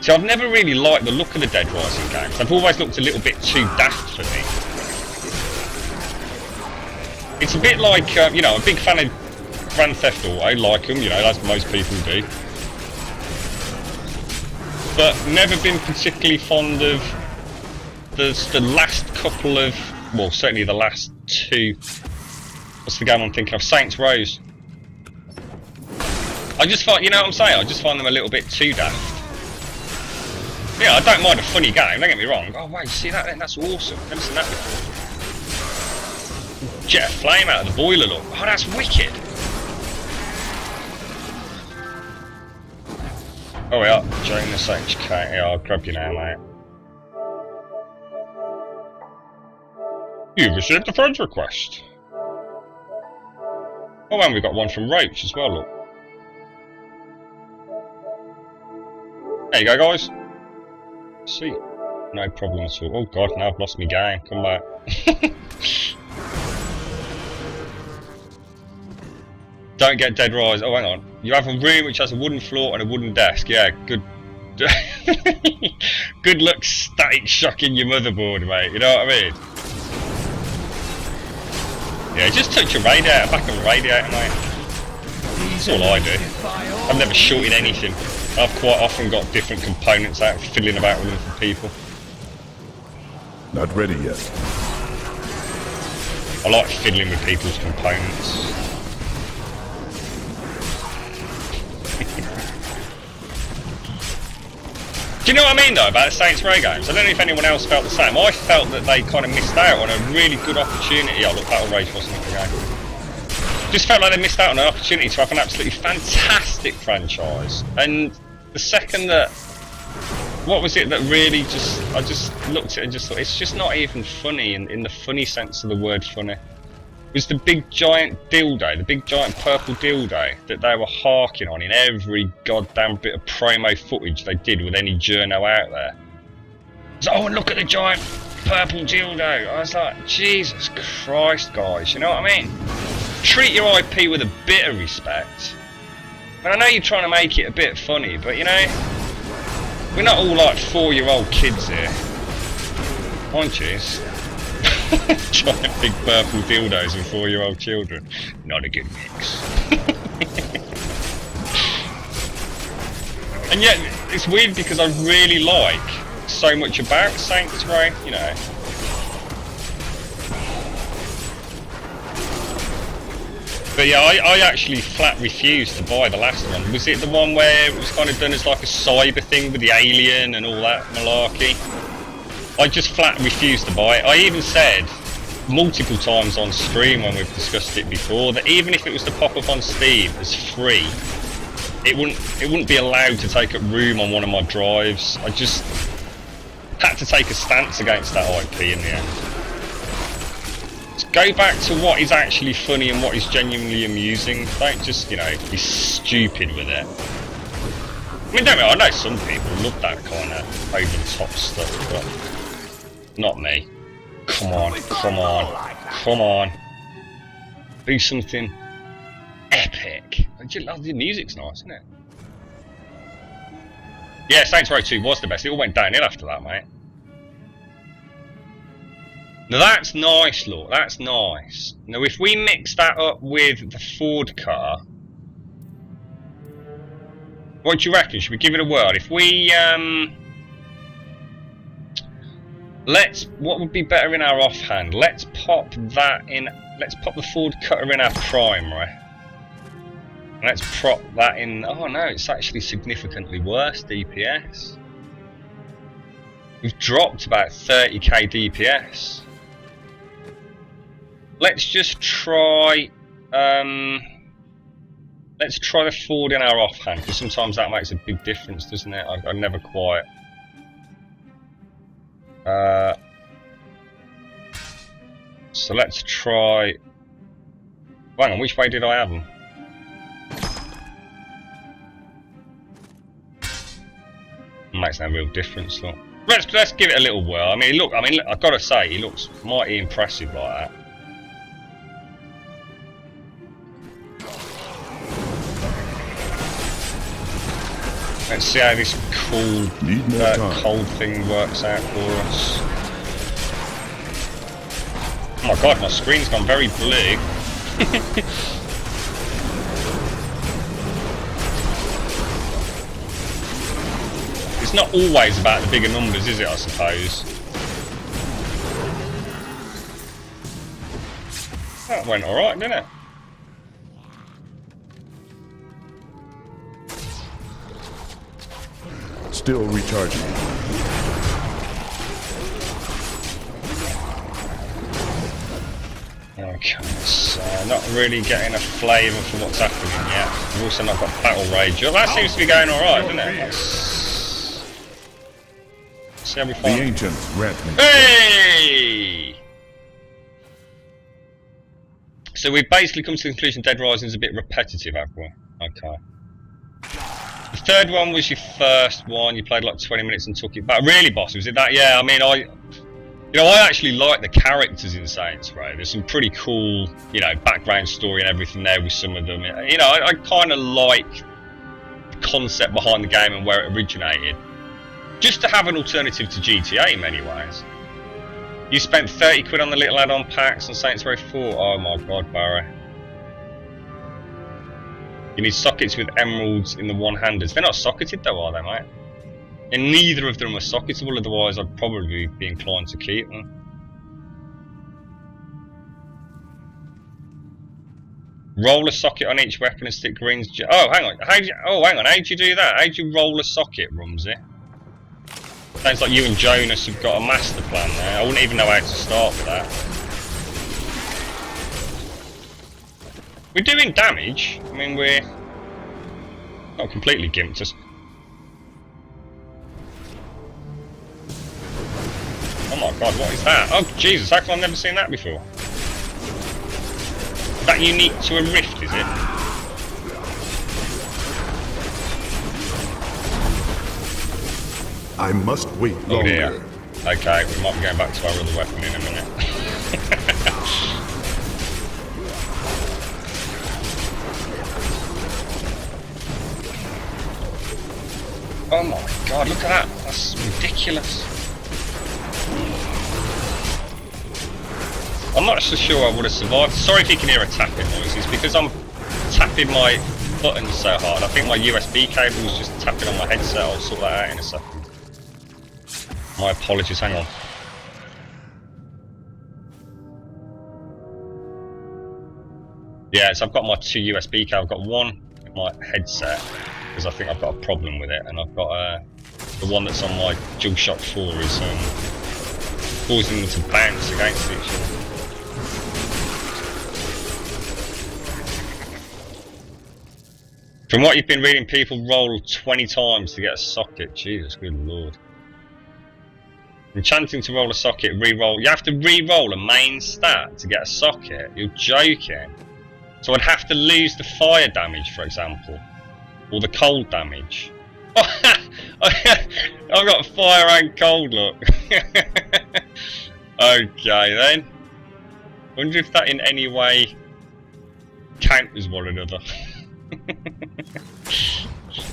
See, I've never really liked the look of the Dead Rising games. They've always looked a little bit too daft for me. It's a bit like, you know, I'm a big fan of Grand Theft Auto, I like them, you know, as most people do. But never been particularly fond of the last couple of, well, certainly the last two. What's the game I'm thinking of? Saints Row. I just find, you know what I'm saying? I just find them a little bit too daft. Yeah, I don't mind a funny game, don't get me wrong. Oh wait, see that then? That's awesome. I've never seen that before. Jet a flame out of the boiler, look. Oh, that's wicked. Oh yeah, Jonas HK. Yeah, I'll grab you now, mate. You've received a friend request. Oh, and we got one from Roach as well, look. There you go, guys. See, no problem at all. Oh god, now I've lost my game. Come back. Don't get Dead Rise. Oh, hang on. You have a room which has a wooden floor and a wooden desk. Yeah, good. Good luck static shocking your motherboard, mate. You know what I mean? Yeah, just touch your radiator, back on the radiator, mate. That's all I do. I've never shorted anything. I've quite often got different components out, fiddling about with them for people. Not ready yet. I like fiddling with people's components. Do you know what I mean though about the Saints Row games? I don't know if anyone else felt the same. I felt that they kind of missed out on a really good opportunity. Oh look, Battle Rage wasn't it again. Just felt like they missed out on an opportunity to have an absolutely fantastic franchise. And the second that, what was it that really just, I just looked at it and just thought, it's just not even funny in the funny sense of the word funny. was the big giant dildo, the big giant purple dildo that they were harking on in every goddamn bit of promo footage they did with any journo out there. So, oh, and look at the giant purple dildo. I was like, Jesus Christ, guys, you know what I mean? Treat your IP with a bit of respect. And I know you're trying to make it a bit funny, but you know, we're not all like 4-year-old kids here. Aren't you? Giant big purple dildos and 4-year-old children. Not a good mix. And yet, it's weird because I really like so much about Saints Row, you know. But yeah, I actually flat refused to buy the last one. Was it the one where it was kind of done as like a cyber thing with the alien and all that malarkey? I just flat refused to buy it. I even said multiple times on stream when we've discussed it before that even if it was to pop up on Steam as free, it wouldn't be allowed to take up room on one of my drives. I just had to take a stance against that IP in the end. Just go back to what is actually funny and what is genuinely amusing. Don't just, you know, be stupid with it. I mean, don't get me wrong, I know some people love that kind of over-the-top stuff, but not me. Come on, come on, come on. Do something epic. The music's nice, isn't it? Yeah, Saints Row 2 was the best. It all went downhill after that, mate. Now that's nice, look. That's nice. Now if we mix that up with the Ford car, what do you reckon? Should we give it a whirl? If we what would be better in our offhand? Let's pop that in. Let's pop the Ford Cutter in our primary. And let's prop that in. Oh no, it's actually significantly worse DPS. We've dropped about 30k DPS. Let's just try. Let's try the Ford in our offhand, because sometimes that makes a big difference, doesn't it? I never quite. So let's try. Hang on, which way did I have them? Makes no real difference, look. Let's give it a little whirl. I mean, look. I've got to say, he looks mighty impressive like that. Let's see how this cool cold thing works out for us. Oh my god, my screen's gone very blue. It's not always about the bigger numbers, is it, I suppose? That went alright, didn't it? Still recharging. Okay, so not really getting a flavour for what's happening yet. We've also not got Battle Rage. Well, that seems to be going alright, doesn't it? Let's see how we find. The ancients grant me. Hey! So we've basically come to the conclusion Dead Rising is a bit repetitive, haven't we? Okay. The third one was your first one. You played like 20 minutes and took it back. Really, boss? Was it that? Yeah. I mean, I actually like the characters in Saints Row. There's some pretty cool, you know, background story and everything there with some of them. You know, I kind of like the concept behind the game and where it originated. Just to have an alternative to GTA in many ways. You spent 30 quid on the little add-on packs on Saints Row 4. Oh my god, Barry. You need sockets with emeralds in the one-handers. They're not socketed though, are they, mate? And neither of them are socketable, otherwise I'd probably be inclined to keep them. Roll a socket on each weapon and stick rings. Oh, hang on. Hang on. How'd you do that? How'd you roll a socket, Rumsey? Sounds like you and Jonas have got a master plan there. I wouldn't even know how to start with that. We're doing damage. I mean, we're not completely gimped us. Oh my god, what is that? Oh Jesus, how come I've never seen that before? That unique to a rift, is it? I must wait Oh longer. dear. Okay, we might be going back to our other weapon in a minute. Oh my god, look at that. That's ridiculous. I'm not so sure I would have survived. Sorry if you can hear a tapping noise. It's because I'm tapping my buttons so hard. I think my USB cable was just tapping on my headset. I'll sort that out in a second. My apologies, hang on. Yeah, so I've got my 2 USB cables. I've got one with my headset, because I think I've got a problem with it, and I've got the one that's on my DualShock 4 is causing them to bounce against each other. From what you've been reading, people roll 20 times to get a socket. Jesus, good lord. Enchanting to roll a socket, re-roll. You have to re-roll a main stat to get a socket? You're joking. So I'd have to lose the fire damage, for example. Or the cold damage. I've got fire and cold, look. Okay then. Wonder if that in any way counters one another.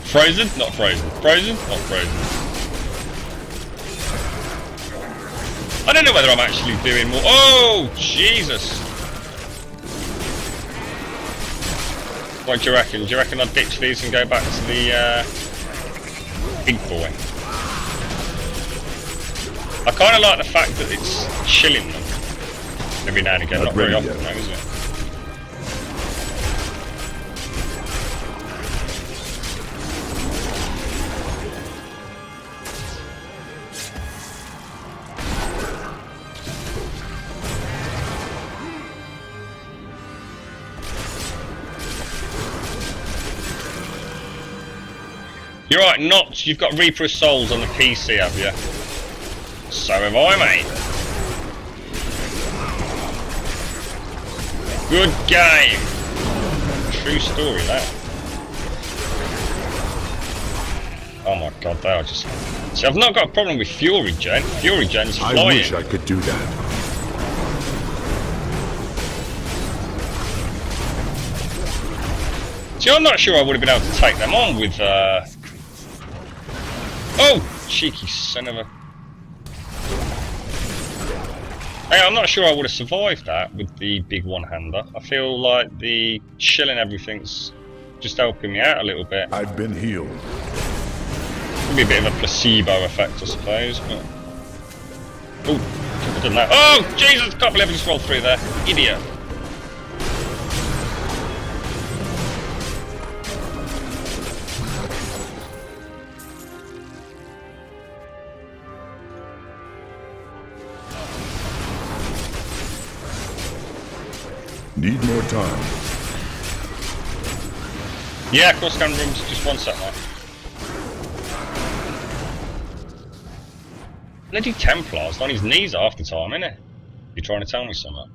Frozen? Not frozen. Frozen? Not frozen. I don't know whether I'm actually doing more. Oh, Jesus! What do you reckon? Do you reckon I'd ditch these and go back to the big boy? I kind of like the fact that it's chilling them every now and again. Not very often, though, is it? You're right, Notch, you've got Reaper of Souls on the PC, have you? So have I, mate. Good game. True story, that. Oh my god, they are just... See, I've not got a problem with Fury Gen. Fury Gen's flying. I wish I could do that. See, I'm not sure I would have been able to take them on with, Oh! Cheeky son of a... Hey, I'm not sure I would have survived that with the big one-hander. I feel like the chill and everything's just helping me out a little bit. I've been healed. Could be a bit of a placebo effect, I suppose, but... Oh, couldn't have done that. Oh, Jesus! Can't believe I just rolled through there. Idiot. Need more time. Yeah, of course, scan rooms. Just one sec, mate. Bloody Templar's on his knees half the time, innit? You're trying to tell me something.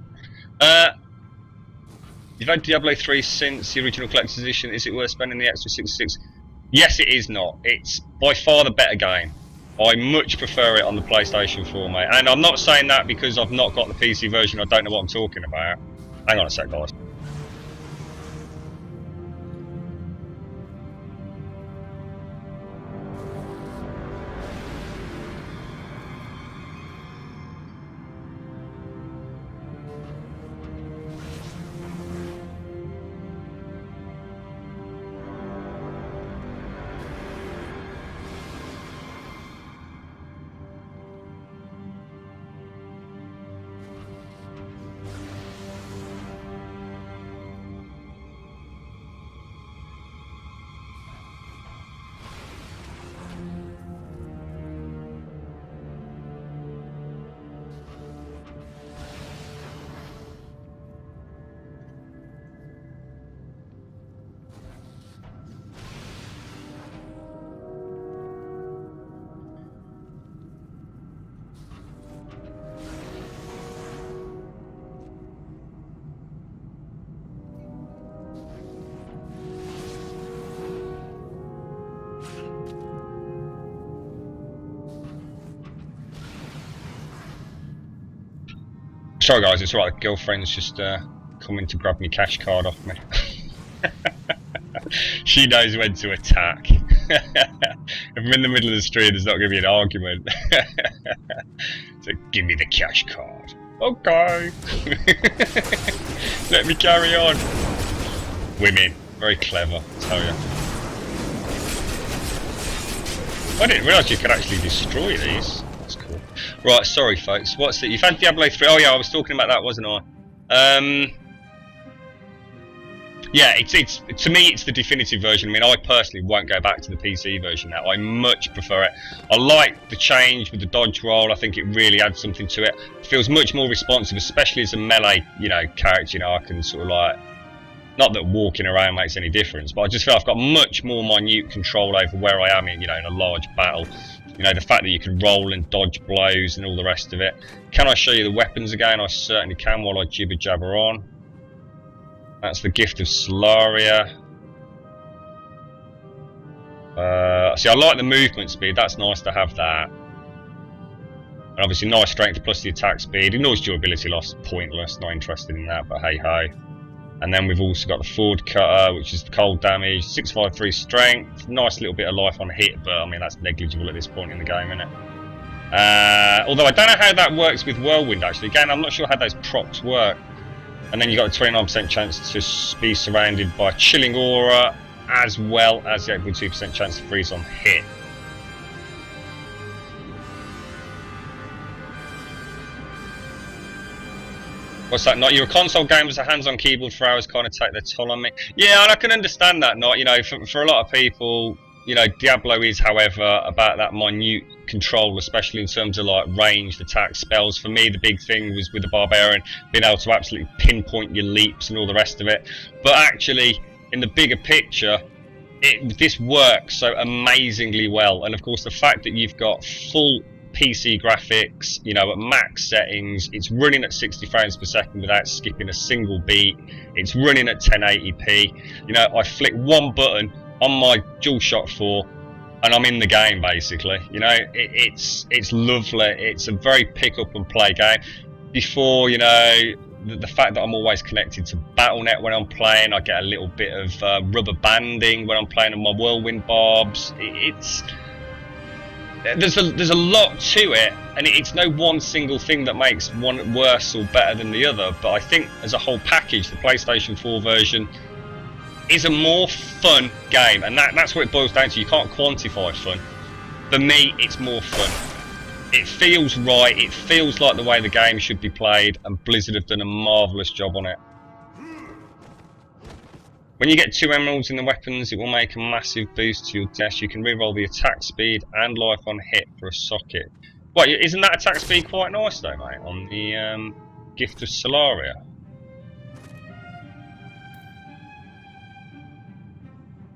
You've had Diablo 3 since the original collector's edition. Is it worth spending the extra $66? Yes, it is not. It's by far the better game. I much prefer it on the PlayStation 4, mate. And I'm not saying that because I've not got the PC version. I don't know what I'm talking about. Hang on a sec, guys. Sorry guys, it's alright, girlfriend's just coming to grab me cash card off me. She knows when to attack. If I'm in the middle of the street, there's not going to be an argument. So give me the cash card. Okay. Let me carry on. Women, very clever, I tell you. I didn't realise you could actually destroy these. That's cool. Right, sorry folks. What's it? You've had Diablo 3. Oh yeah, I was talking about that, wasn't I? Yeah, it's to me it's the definitive version. I mean, I personally won't go back to the PC version now. I much prefer it. I like the change with the dodge roll. I think it really adds something to it. It feels much more responsive, especially as a melee, character. I can sort of like, not that walking around makes any difference, but I just feel I've got much more minute control over where I am in, in a large battle. The fact that you can roll and dodge blows and all the rest of it. Can I show you the weapons again? I certainly can while I jibber jabber on. That's the gift of Solaria. See, I like the movement speed. That's nice to have that. And obviously, nice strength plus the attack speed. Ignores durability loss. Pointless. Not interested in that. But hey ho. And then we've also got the Ford Cutter, which is the cold damage. 653 strength. Nice little bit of life on hit, but I mean that's negligible at this point in the game, isn't it? Although I don't know how that works with Whirlwind. Actually, again, I'm not sure how those procs work. And then you got a 29% chance to be surrounded by chilling aura, as well as the 8.2% chance to freeze on hit. What's that? Not you're a console gamer, so hands-on keyboard for hours kind of take their toll on me. Yeah, and I can understand that. Not for a lot of people, Diablo is, however, about that minute control, especially in terms of like ranged attack spells. For me, the big thing was with the Barbarian being able to absolutely pinpoint your leaps and all the rest of it. But actually, in the bigger picture, this works so amazingly well. And of course, the fact that you've got full PC graphics, at max settings, it's running at 60 frames per second without skipping a single beat. It's running at 1080p. I flick one button on my DualShock 4 and I'm in the game basically. It's lovely. It's a very pick up and play game. Before, the fact that I'm always connected to Battle.net when I'm playing, I get a little bit of rubber banding when I'm playing on my Whirlwind Barbs. There's a lot to it, and it's no one single thing that makes one worse or better than the other, but I think as a whole package, the PlayStation 4 version is a more fun game, and that's what it boils down to. You can't quantify fun. For me, it's more fun. It feels right, it feels like the way the game should be played, and Blizzard have done a marvellous job on it. When you get 2 emeralds in the weapons, it will make a massive boost to your dash. You can reroll the attack speed and life on hit for a socket. Well, isn't that attack speed quite nice though, mate, on the Gift of Solaria?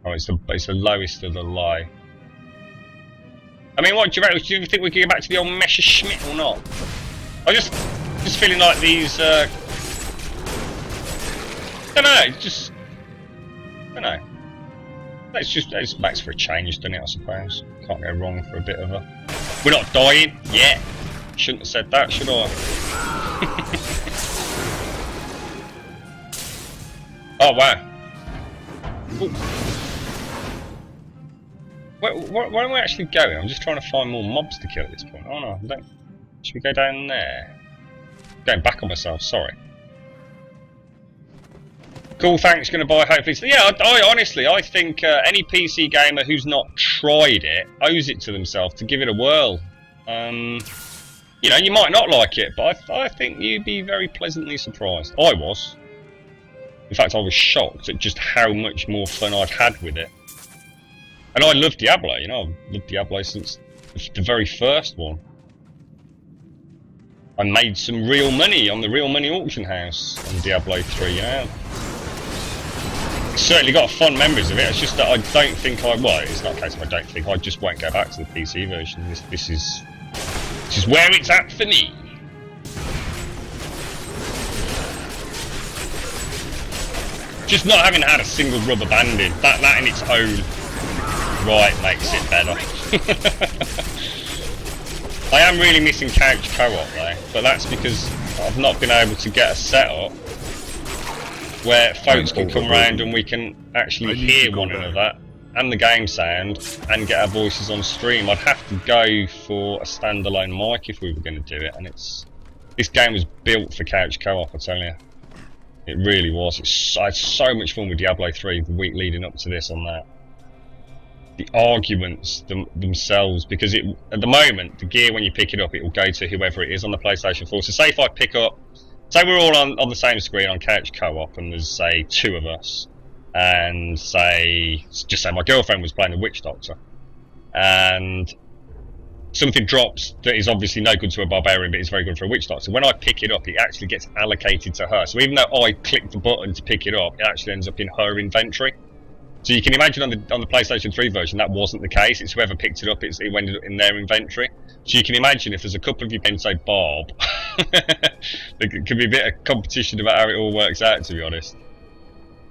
Oh, it's the lowest of the low. I mean, what do you reckon? Do you think we can go back to the old Messerschmitt or not? I just feeling like these. I don't know. I don't know. It's makes for a change, doesn't it? I suppose. Can't go wrong for a bit of a. We're not dying yet. Shouldn't have said that, should I? Oh wow. Ooh. Where am I actually going? I'm just trying to find more mobs to kill at this point. Oh no, I don't. Should we go down there? Going back on myself, sorry. Cool, thanks, gonna buy hopefully. So, yeah, I honestly, I think any PC gamer who's not tried it owes it to themselves to give it a whirl. You might not like it, but I think you'd be very pleasantly surprised. I was. In fact, I was shocked at just how much more fun I've had with it. And I love Diablo, I've loved Diablo since the very first one. I made some real money on the Real Money Auction House on Diablo 3, Certainly got fond memories of it, it's just that I don't think it's not a case of I don't think, I just won't go back to the PC version. This is where it's at for me. Just not having had a single rubber banding, that in its own right makes it better. I am really missing couch co-op though, but that's because I've not been able to get a setup where folks can come round and we can actually hear one another and the game sound and get our voices on stream. I'd have to go for a standalone mic if we were going to do it, and this game was built for couch co-op, I tell you. It really was. I had so much fun with Diablo 3 the week leading up to this on that. The arguments themselves, because at the moment, the gear, when you pick it up, it will go to whoever it is on the PlayStation 4. So say if I pick up, say we're all on the same screen on couch co-op and there's, say, 2 of us, and just say my girlfriend was playing the Witch Doctor, and something drops that is obviously no good to a Barbarian but is very good for a Witch Doctor. When I pick it up, it actually gets allocated to her. So even though I click the button to pick it up, it actually ends up in her inventory. So you can imagine on the PlayStation 3 version that wasn't the case. It's whoever picked it up, it ended up in their inventory. So you can imagine if there's a couple of you playing, say, Barb, there could be a bit of competition about how it all works out, to be honest.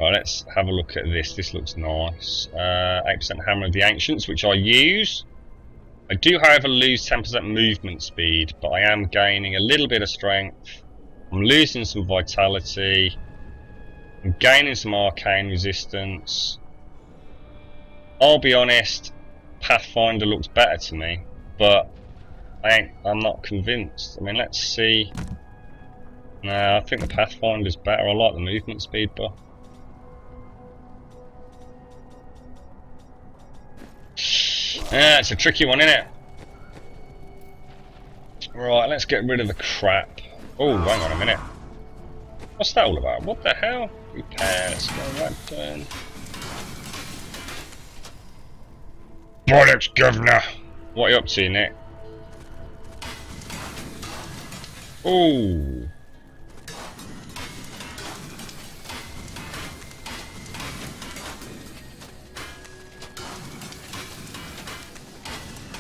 Right, let's have a look at this. This looks nice. 8% Hammer of the Ancients, which I use. I do, however, lose 10% movement speed, but I am gaining a little bit of strength. I'm losing some vitality. I'm gaining some arcane resistance. I'll be honest, Pathfinder looks better to me, but I'm not convinced. I mean, let's see. No, I think the Pathfinder's better. I like the movement speed buff. Yeah, it's a tricky one, isn't it? Right, let's get rid of the crap. Oh, hang on a minute. What's that all about? What the hell? Repair, let's go right down. Bollocks, Governor! What are you up to, Nick? Ooh.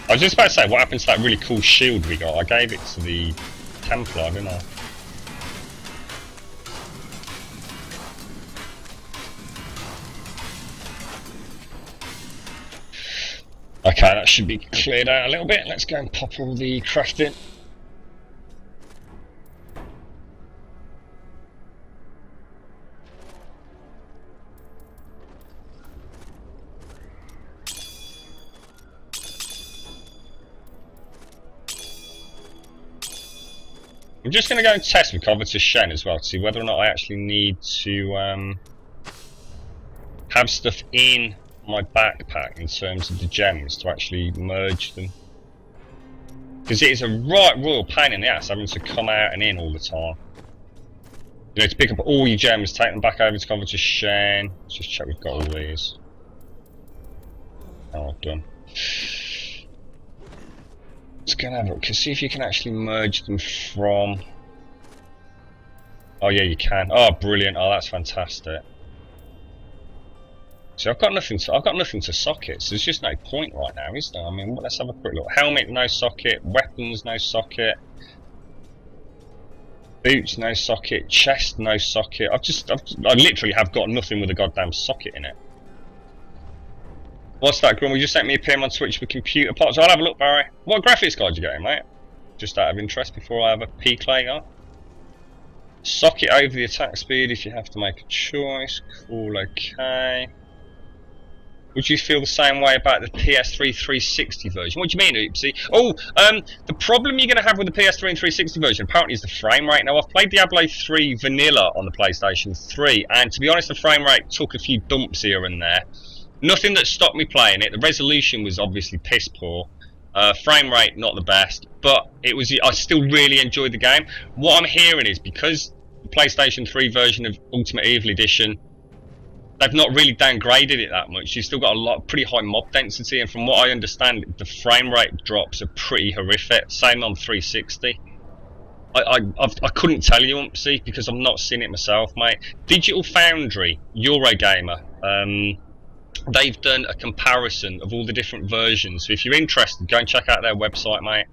I was just about to say, what happened to that really cool shield we got? I gave it to the Templar, didn't I? Okay, that should be cleared out a little bit. Let's go and pop all the crafting. I'm just going to go and test with Covetous Shen as well to see whether or not I actually need to have stuff in my backpack in terms of the gems to actually merge them. Because it is a right royal pain in the ass having to come out and in all the time. You know, to pick up all your gems, take them back over to Covetous Shen. Let's just check we've got all these. Oh, done. Let's go and have a look, see if you can actually merge them from... Oh yeah, you can. Oh, brilliant. Oh, that's fantastic. So I've got nothing to socket, so there's just no point right now, is there? I mean, let's have a quick look. Helmet, no socket. Weapons, no socket. Boots, no socket. Chest, no socket. I literally have got nothing with a goddamn socket in it. What's that, Grum? You just sent me a PM on Twitch with computer parts. I'll have a look, Barry. What graphics card you getting, mate? Just out of interest before I have a peek later. Socket over the attack speed if you have to make a choice. Cool, okay. Would you feel the same way about the PS3 360 version? What do you mean, Oopsie? Oh, the problem you're going to have with the PS3 and 360 version apparently is the frame rate. Now, I've played Diablo 3 vanilla on the PlayStation 3, and to be honest, the frame rate took a few dumps here and there. Nothing that stopped me playing it. The resolution was obviously piss poor. Frame rate not the best, but I still really enjoyed the game. What I'm hearing is because the PlayStation 3 version of Ultimate Evil Edition, they've not really downgraded it that much. You've still got pretty high mob density, and from what I understand, the frame rate drops are pretty horrific. Same on 360. I couldn't tell you, Umpsy, because I've not seen it myself, mate. Digital Foundry, Eurogamer, they've done a comparison of all the different versions. So if you're interested, go and check out their website, mate.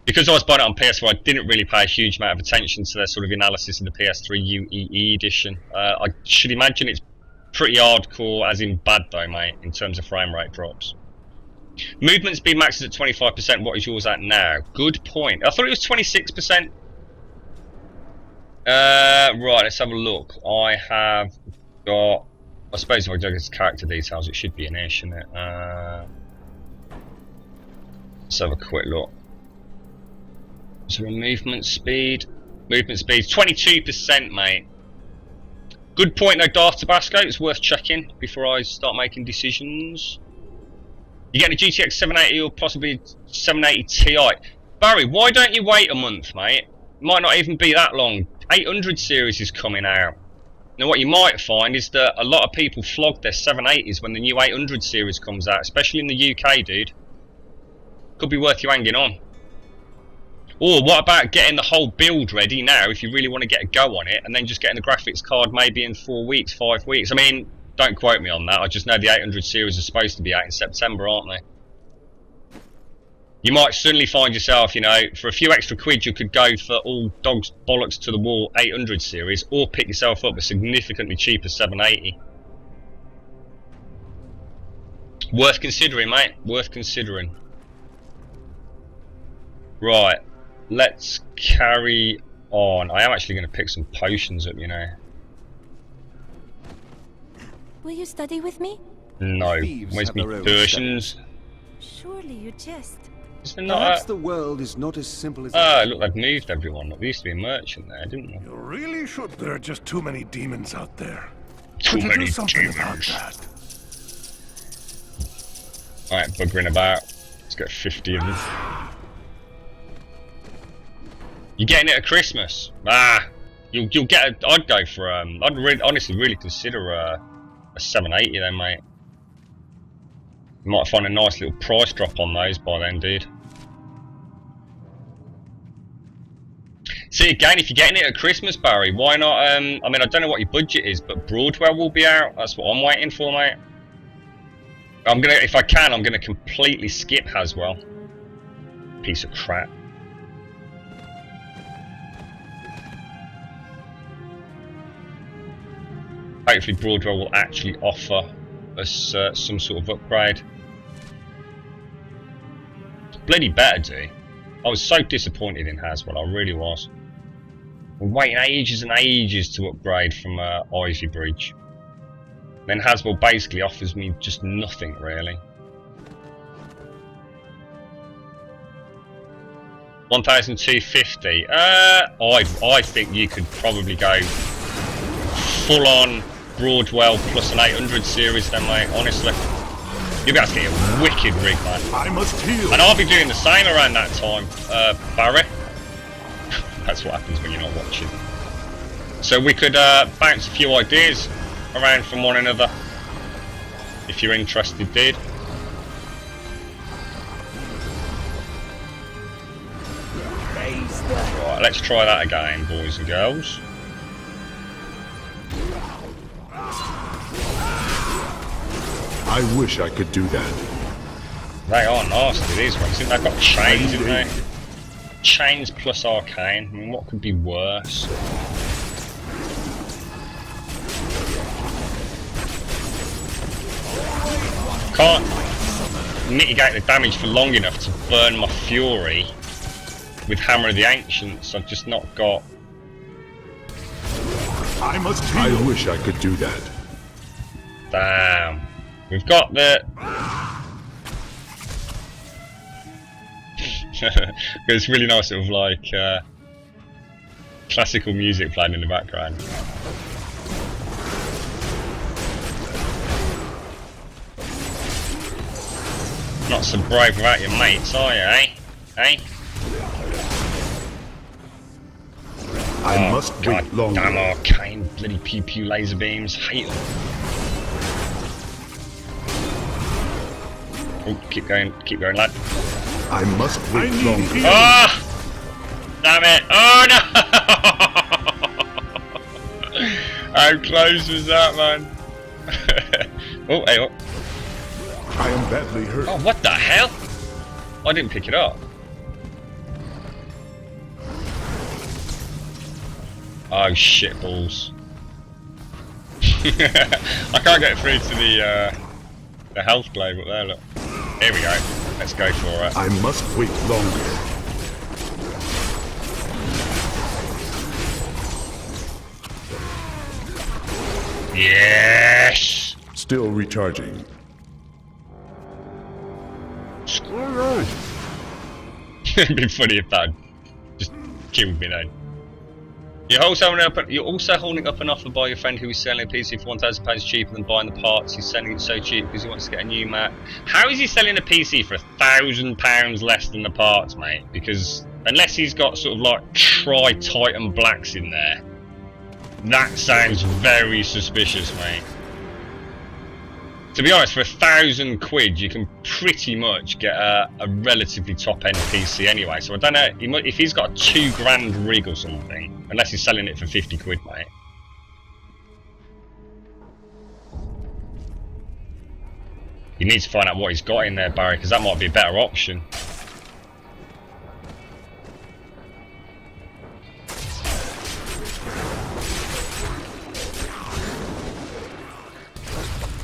Because I was buying it on PS4, I didn't really pay a huge amount of attention to their sort of analysis of the PS3 UEE edition. I should imagine it's pretty hardcore, as in bad though, mate, in terms of frame rate drops. Movement speed max is at 25%. What is yours at now? Good point. I thought it was 26%. Right, let's have a look. I have got... I suppose if I go to character details, it should be in here, shouldn't it? Let's have a quick look. Is there a movement speed? Movement speed 22%, mate. Good point though, Darth Tabasco. It's worth checking before I start making decisions. You get a GTX 780 or possibly 780 Ti. Barry, why don't you wait a month, mate? Might not even be that long. 800 series is coming out. Now what you might find is that a lot of people flog their 780s when the new 800 series comes out, especially in the UK, dude. Could be worth you hanging on. Or what about getting the whole build ready now if you really want to get a go on it, and then just getting the graphics card maybe in 4 weeks, 5 weeks. I mean, don't quote me on that. I just know the 800 series are supposed to be out in September, aren't they? You might suddenly find yourself, you know, for a few extra quid you could go for all dogs bollocks to the wall 800 series, or pick yourself up a significantly cheaper 780. Worth considering, mate. Worth considering. Right, let's carry on. I am actually going to pick some potions up, you know. Will you study with me? No. Where's me potions? Surely you jest. Perhaps the world is not as simple as... Oh, look, they've moved everyone. Look, there used to be a merchant there, didn't there? You really should. There are just too many demons out there. Too many do something demons. about that. Alright, buggering about. Let's get 50 of them. You're getting it at Christmas? Ah, you'll get a... I'd go for... I'd honestly really consider a 780 then, mate. You might find a nice little price drop on those by then, dude. See, again, if you're getting it at Christmas, Barry, why not, I mean, I don't know what your budget is, but Broadwell will be out. That's what I'm waiting for, mate. I'm gonna, if I can, I'm gonna completely skip Haswell. Piece of crap. Hopefully Broadwell will actually offer us some sort of upgrade. Bloody better do. I was so disappointed in Haswell, I really was. I'm waiting ages and ages to upgrade from Ivy Bridge. Then Haswell basically offers me just nothing, really. 1,250. I think you could probably go full on Broadwell plus an 800 series then, mate, honestly. You'll be able to get a wicked rig, man. I must heal. And I'll be doing the same around that time, Barry. That's what happens when you're not watching. So we could bounce a few ideas around from one another, if you're interested, dude. Right, let's try that again, boys and girls. I wish I could do that. They are nasty, these ones. I think they've got chains, haven't they? Chains plus arcane. I mean, what could be worse? Can't mitigate the damage for long enough to burn my fury with Hammer of the Ancients. I've just not got... I must heal. I wish I could do that. Damn. We've got the... There's really nice sort of like classical music playing in the background. Not so brave without your mates, are you, eh? Eh? I must God wait longer. Damn arcane, bloody pew pew laser beams, hate them. Oh, keep going, lad. I must wait longer. Ah! Damn it! Oh no! How close was that, man? Oh, hey, oh. I am badly hurt. Oh, what the hell? I didn't pick it up. Oh, shit balls. I can't get through to the health globe up there, look. Here we go. Let's go for it. I must wait longer. Yes! Still recharging. Screw you! It'd be funny if that just killed me then. You're also holding up an offer by your friend who is selling a PC for £1,000 cheaper than buying the parts. He's selling it so cheap because he wants to get a new Mac. How is he selling a PC for £1,000 less than the parts, mate? Because unless he's got sort of like Titan Blacks in there, that sounds very suspicious, mate. To be honest, for £1,000 you can pretty much get a relatively top-end PC anyway. So I don't know if he's got a £2,000 rig or something, unless he's selling it for £50, mate. You need to find out what he's got in there, Barry, because that might be a better option.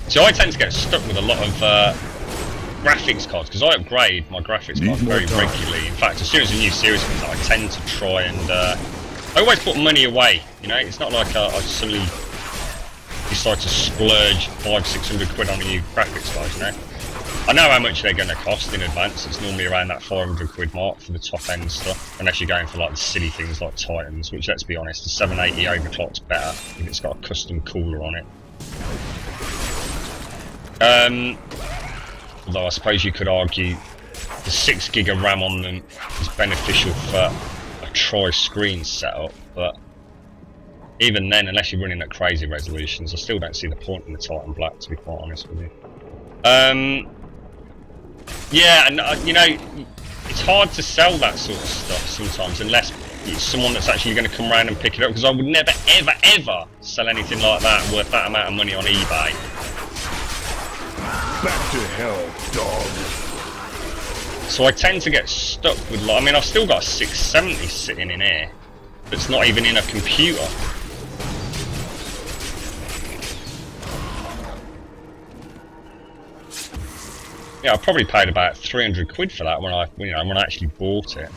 So I tend to get stuck with a lot of graphics cards because I upgrade my graphics cards very regularly. In fact, as soon as a new series comes out, I tend to try and I always put money away. You know, it's not like I suddenly decide to splurge £500-600 on a new graphics card. You know, I know how much they're going to cost in advance. It's normally around that £400 mark for the top end stuff, unless you're going for like the silly things like Titans, which, let's be honest, the 780 overclock's better if it's got a custom cooler on it. Although I suppose you could argue the 6 gig of RAM on them is beneficial for a tri-screen setup, but even then, unless you're running at crazy resolutions, I still don't see the point in the Titan Black, to be quite honest with you. Yeah, and you know, it's hard to sell that sort of stuff sometimes unless it's someone that's actually going to come around and pick it up, because I would never ever sell anything like that worth that amount of money on eBay. Back to hell, dog. So I tend to get stuck with, like, I mean, I've still got a 670 sitting in here that's not even in a computer. Yeah, I probably paid about £300 for that when I actually bought it.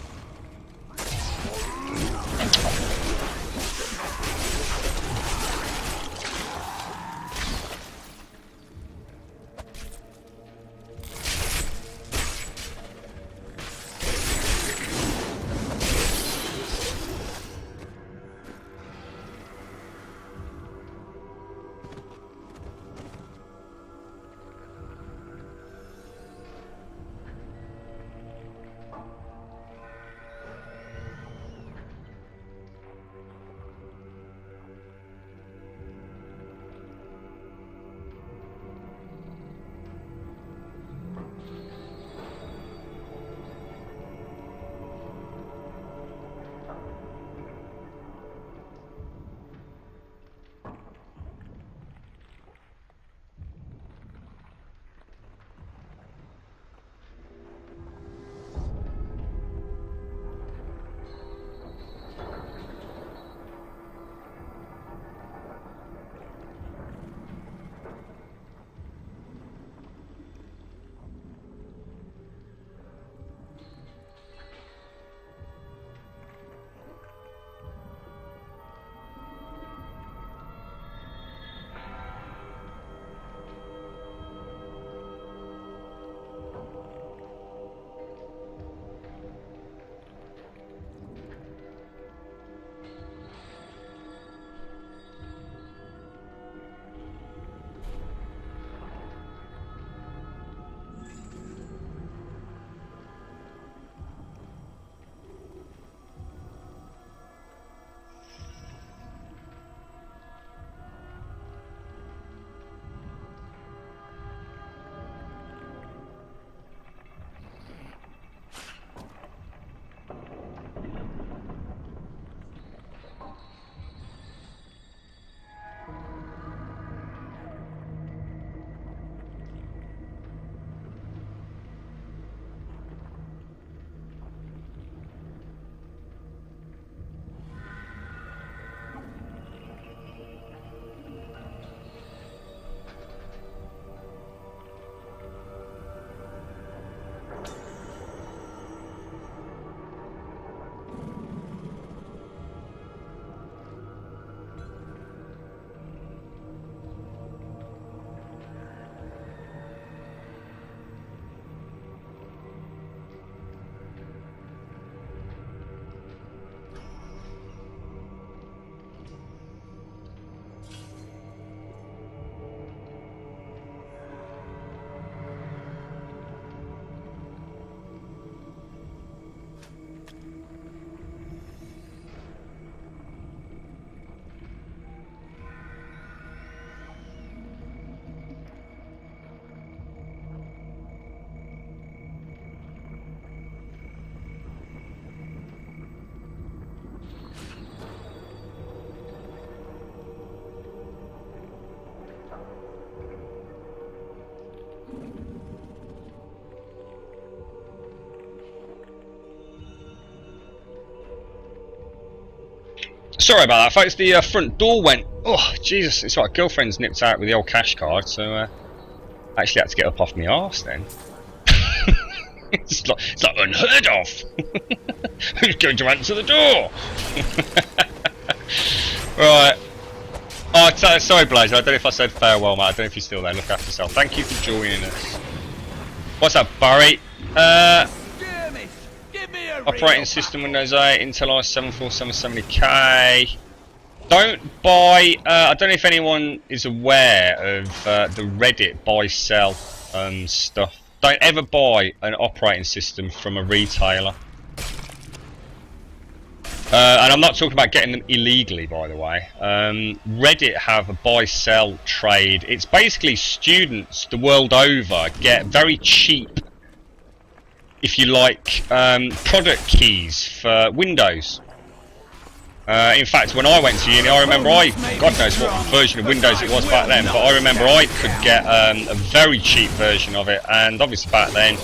Sorry about that, folks. The front door went. Oh, Jesus! It's right. Girlfriend's nipped out with the old cash card, so I actually had to get up off my arse then. it's like unheard of. Who's going to answer the door? Right. Oh, sorry, Blazer. I don't know if I said farewell, mate. I don't know if you're still there. Look after yourself. Thank you for joining us. What's up, Barry? Operating system Windows 8, Intel i7 4770K. Don't buy. I don't know if anyone is aware of the Reddit buy-sell stuff. Don't ever buy an operating system from a retailer. And I'm not talking about getting them illegally, by the way. Reddit have a buy-sell trade. It's basically students the world over get very cheap, if you like, product keys for Windows. In fact, when I went to uni, I remember God knows what version of Windows it was back then, but I remember I could get a very cheap version of it, and obviously back then,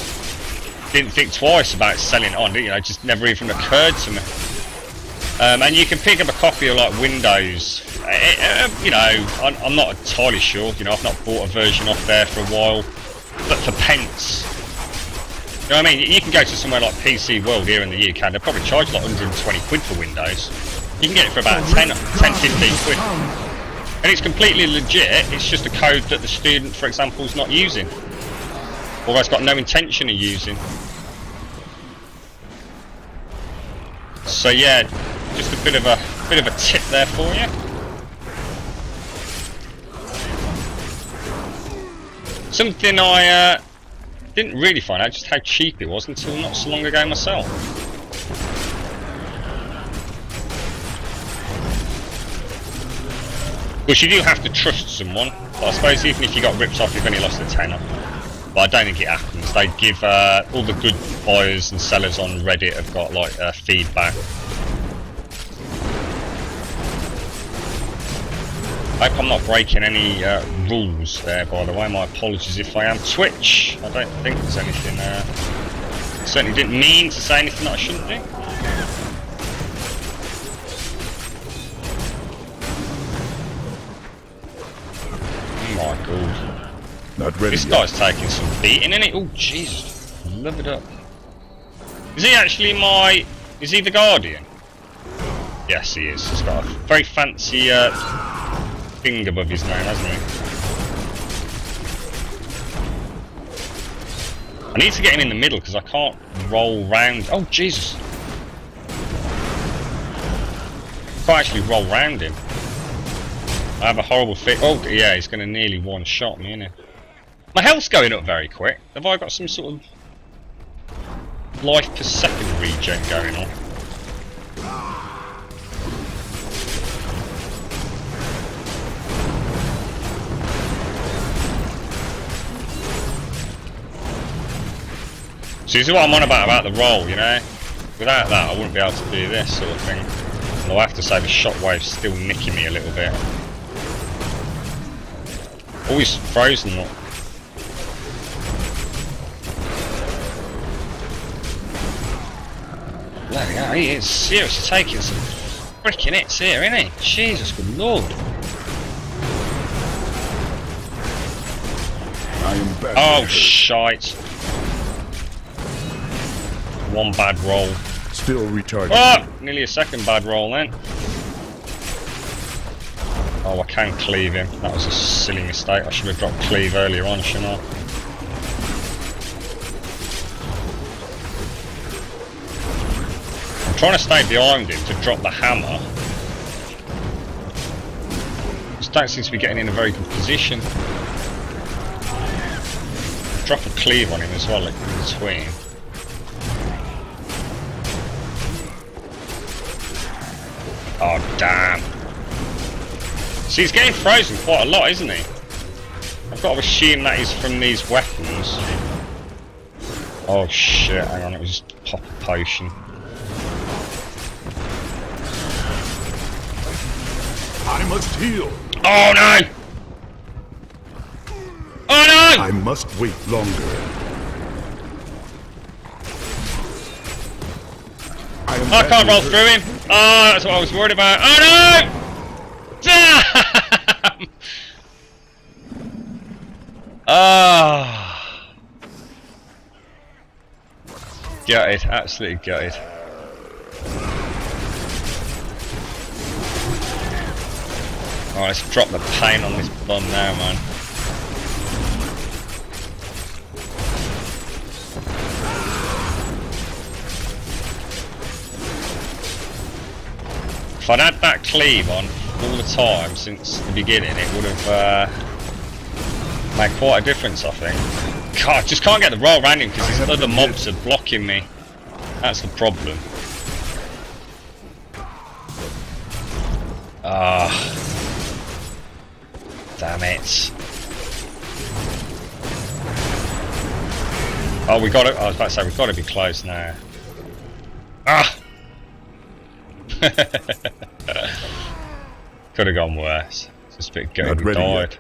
didn't think twice about selling it on, you know, it just never even occurred to me. And you can pick up a copy of like Windows, you know, I'm not entirely sure, you know, I've not bought a version off there for a while, but for pence. You know what I mean? You can go to somewhere like PC World here in the UK, they'll probably charge like 120 quid for Windows. You can get it for about 10, 15 quid. And it's completely legit, it's just a code that the student, for example, is not using. Or has got no intention of using. So yeah, just a bit of a tip there for you. Something I didn't really find out just how cheap it was until not so long ago myself. Of course, you do have to trust someone, but I suppose even if you got ripped off, you've only lost a tenner. But I don't think it happens. They give all the good buyers and sellers on Reddit have got like feedback. I hope I'm not breaking any rules there, by the way. My apologies if I am. Twitch, I don't think there's anything. Certainly didn't mean to say anything that I shouldn't do. Oh my god. Not ready This guy's taking some beating, isn't it? Oh Jesus, love it up. Is he actually is he the Guardian? Yes, he is. He's got a very fancy thing above his name, hasn't he? I need to get him in the middle because I can't roll round. Oh Jesus! I can't actually roll round him. I have a horrible fit. Oh yeah, he's going to nearly one-shot me, isn't he? My health's going up very quick. Have I got some sort of life per second regen going on? So this is what I'm on about the roll, you know? Without that I wouldn't be able to do this sort of thing. Although I have to say the shockwave's still nicking me a little bit. Always frozen up. Bloody hell, he is seriously taking some freaking hits here, isn't he? Jesus, good lord. I am back. Oh, shite. One bad roll. Still recharging. Oh, nearly a second bad roll then. Oh, I can cleave him. That was a silly mistake. I should have dropped cleave earlier on, shouldn't I? I'm trying to stay behind him to drop the hammer. Just don't seem to be getting in a very good position. Drop a cleave on him as well, like, in between. Oh damn. See, he's getting frozen quite a lot, isn't he? I've got to assume that he's from these weapons. Oh shit, hang on, it was just pop a potion. I must heal. Oh no! Oh no! I must wait longer. I am I can't roll through him. Oh, that's what I was worried about. Oh no! Damn! Ah. Gutted, absolutely gutted. Alright, let's drop the paint on this bum now, man. If I'd had that cleave on all the time since the beginning, it would have made quite a difference, I think. God, I just can't get the roll around him because these other mobs are blocking me. That's the problem. Ah. Damn it. Oh, we got it. I was about to say, we've got to be close now. Ah! Could have gone worse. It's just a bit gutted we died.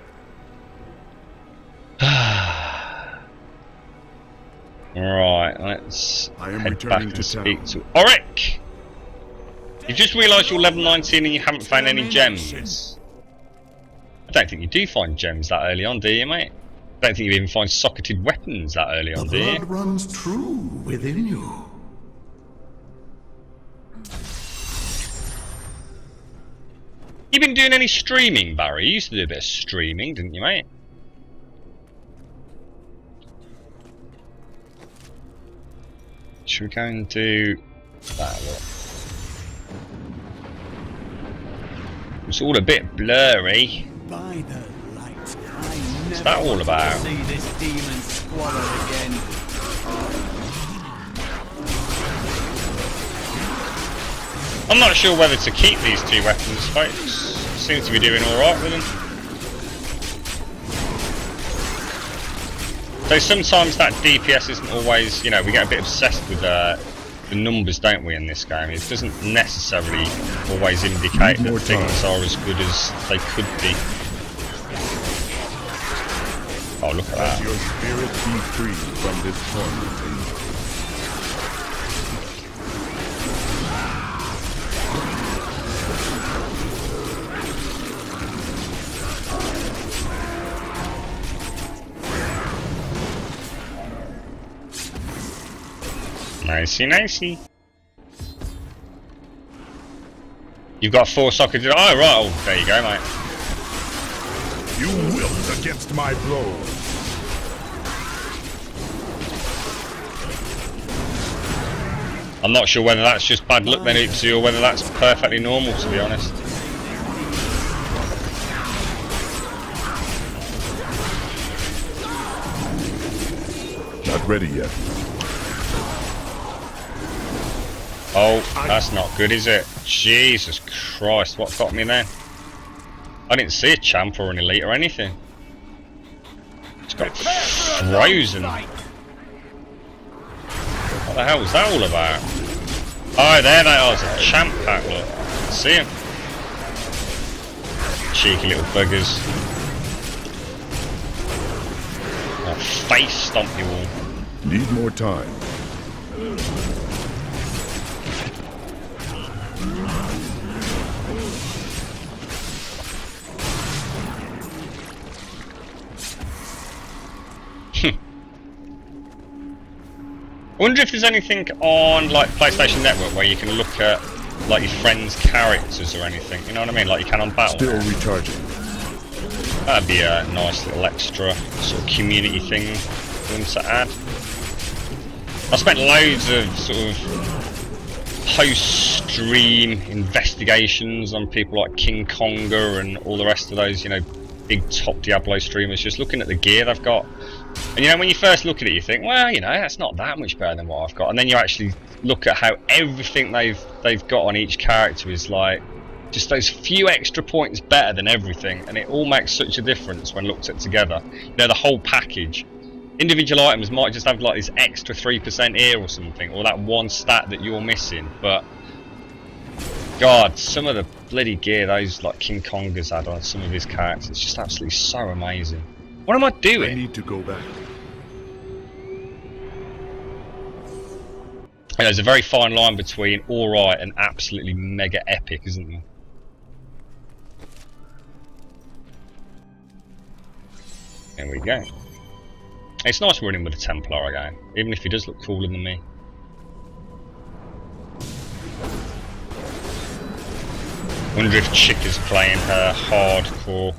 Right, let's head back and speak to Oric! You just realised you're level 19 and you haven't found any gems. I don't think you do find gems that early on, do you, mate? I don't think you even find socketed weapons that early on, do you? The blood runs true within you. You been doing any streaming, Barry? You used to do a bit of streaming, didn't you, mate? Should we go and do that look? It's all a bit blurry. By the light, What's that all about? See this demon squalor again. I'm not sure whether to keep these two weapons, folks. Seem to be doing alright with them. So sometimes that DPS isn't always, you know, we get a bit obsessed with the numbers, don't we, in this game? It doesn't necessarily always indicate that things are as good as they could be. Oh, look at that. Let your spirit be free from this tormenting. Nicey, nicey. You've got 4 sockets. Oh, right. Oh, there you go, mate. You wilt against my blow. I'm not sure whether that's just bad luck then, Oopsie, or whether that's perfectly normal, to be honest. Not ready yet. Oh, that's not good, is it? Jesus Christ, what got me then? I didn't see a champ or an elite or anything. It's got frozen. What the hell was that all about? Oh, there they are. It's a champ pack, look. See him? Cheeky little buggers. I'll face stomp you all. Need more time. I wonder if there's anything on like PlayStation Network where you can look at like your friends' characters or anything, you know what I mean? Like you can on Battle. Still recharging. That'd be a nice little extra sort of community thing for them to add. I spent loads of sort of post-stream investigations on people like King Konga and all the rest of those, you know, big top Diablo streamers, just looking at the gear they've got. And you know, when you first look at it, you think, well, you know, that's not that much better than what I've got. And then you actually look at how everything they've got on each character is like just those few extra points better than everything, and it all makes such a difference when looked at together. You know, the whole package. Individual items might just have like this extra 3% here or something, or that one stat that you're missing, but God, some of the bloody gear those like King Konga's had on some of his characters, it's just absolutely so amazing. What am I doing? I need to go back. There's a very fine line between alright and absolutely mega epic, isn't there? There we go. It's nice running with a Templar again, even if he does look cooler than me. Wonder if Chick is playing her hardcore.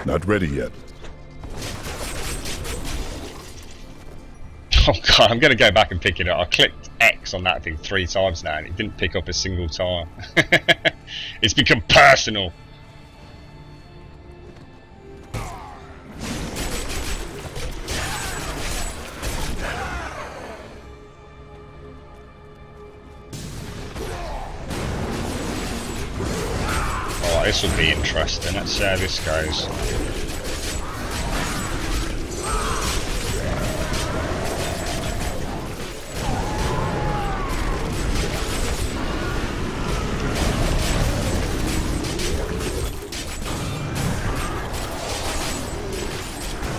Not ready yet. Oh god, I'm gonna go back and pick it up. I clicked X on that thing 3 times now and it didn't pick up a single time. It's become personal. Alright, this will be interesting. Let's see how this goes.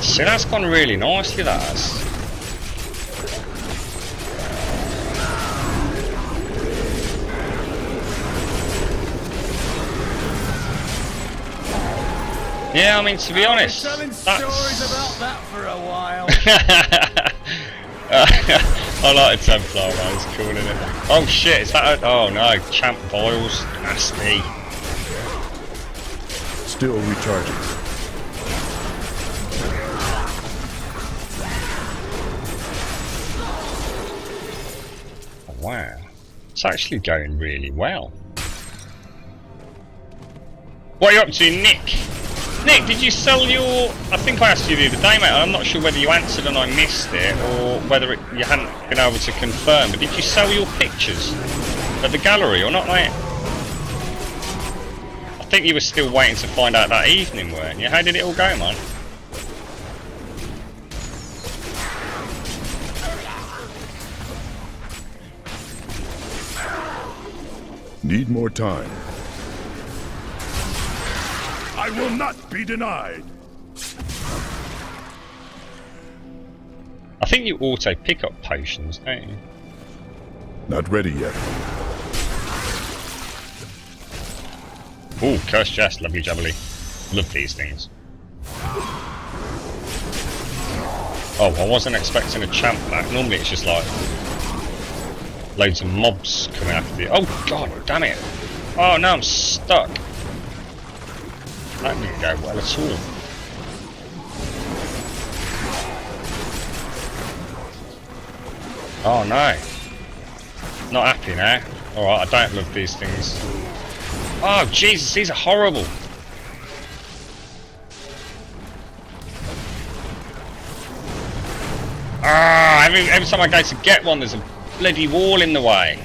See, that's gone really nicely, that has. Yeah, I mean, to be honest, telling stories about that for a while. I like a Templar, man. It's cool, isn't it? Oh shit, is that a... Oh no, Champ Boils. Nasty. Still recharging. Wow, it's actually going really well. What are you up to, Nick? Nick, did you sell your... I think I asked you the other day, mate. I'm not sure whether you answered and I missed it, or whether you hadn't been able to confirm, but did you sell your pictures at the gallery or not, mate? I think you were still waiting to find out that evening, weren't you? How did it all go, man? Need more time. I will not be denied. I think you auto pick up potions, don't you? Not ready yet. Ooh, cursed chest, lovely jubbly. Love these things. Oh, I wasn't expecting a champ back. Normally it's just like loads of mobs coming after you. Oh god, damn it! Oh no, I'm stuck. That didn't go well at all. Oh no. Not happy now. Alright, I don't love these things. Oh Jesus, these are horrible. Ah, every time I go to get one, there's a bloody wall in the way.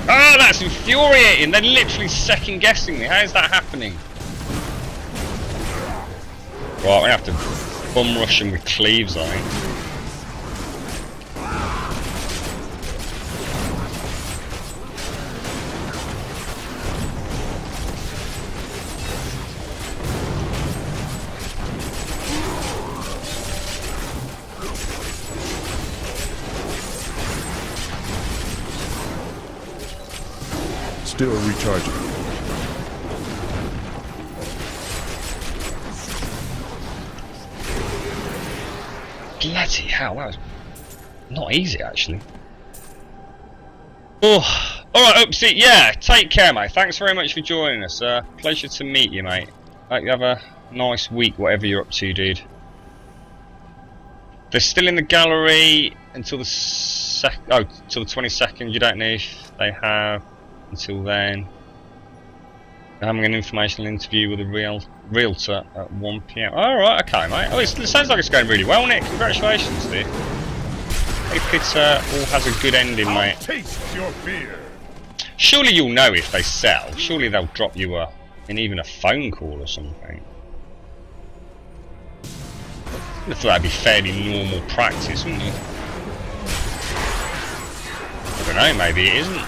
Oh, that's infuriating. They're literally second guessing me. How is that happening? Right, we have to bum rush them with cleaves, I think. Still recharging. Bloody hell, that was not easy actually. Oh, alright, Upsy, yeah, take care, mate. Thanks very much for joining us. Pleasure to meet you, mate. Hope you have a nice week, whatever you're up to, dude. They're still in the gallery until the till the 22nd. You don't know if they have until then. They're having an informational interview with a realtor at 1 PM. Alright, okay, mate. Oh, it sounds like it's going really well, Nick. Congratulations, dude. Hope it all has a good ending, mate. Taste your fear. Surely you'll know if they sell. Surely they'll drop you even a phone call or something. I thought that'd be fairly normal practice, wouldn't you? I don't know, maybe it isn't.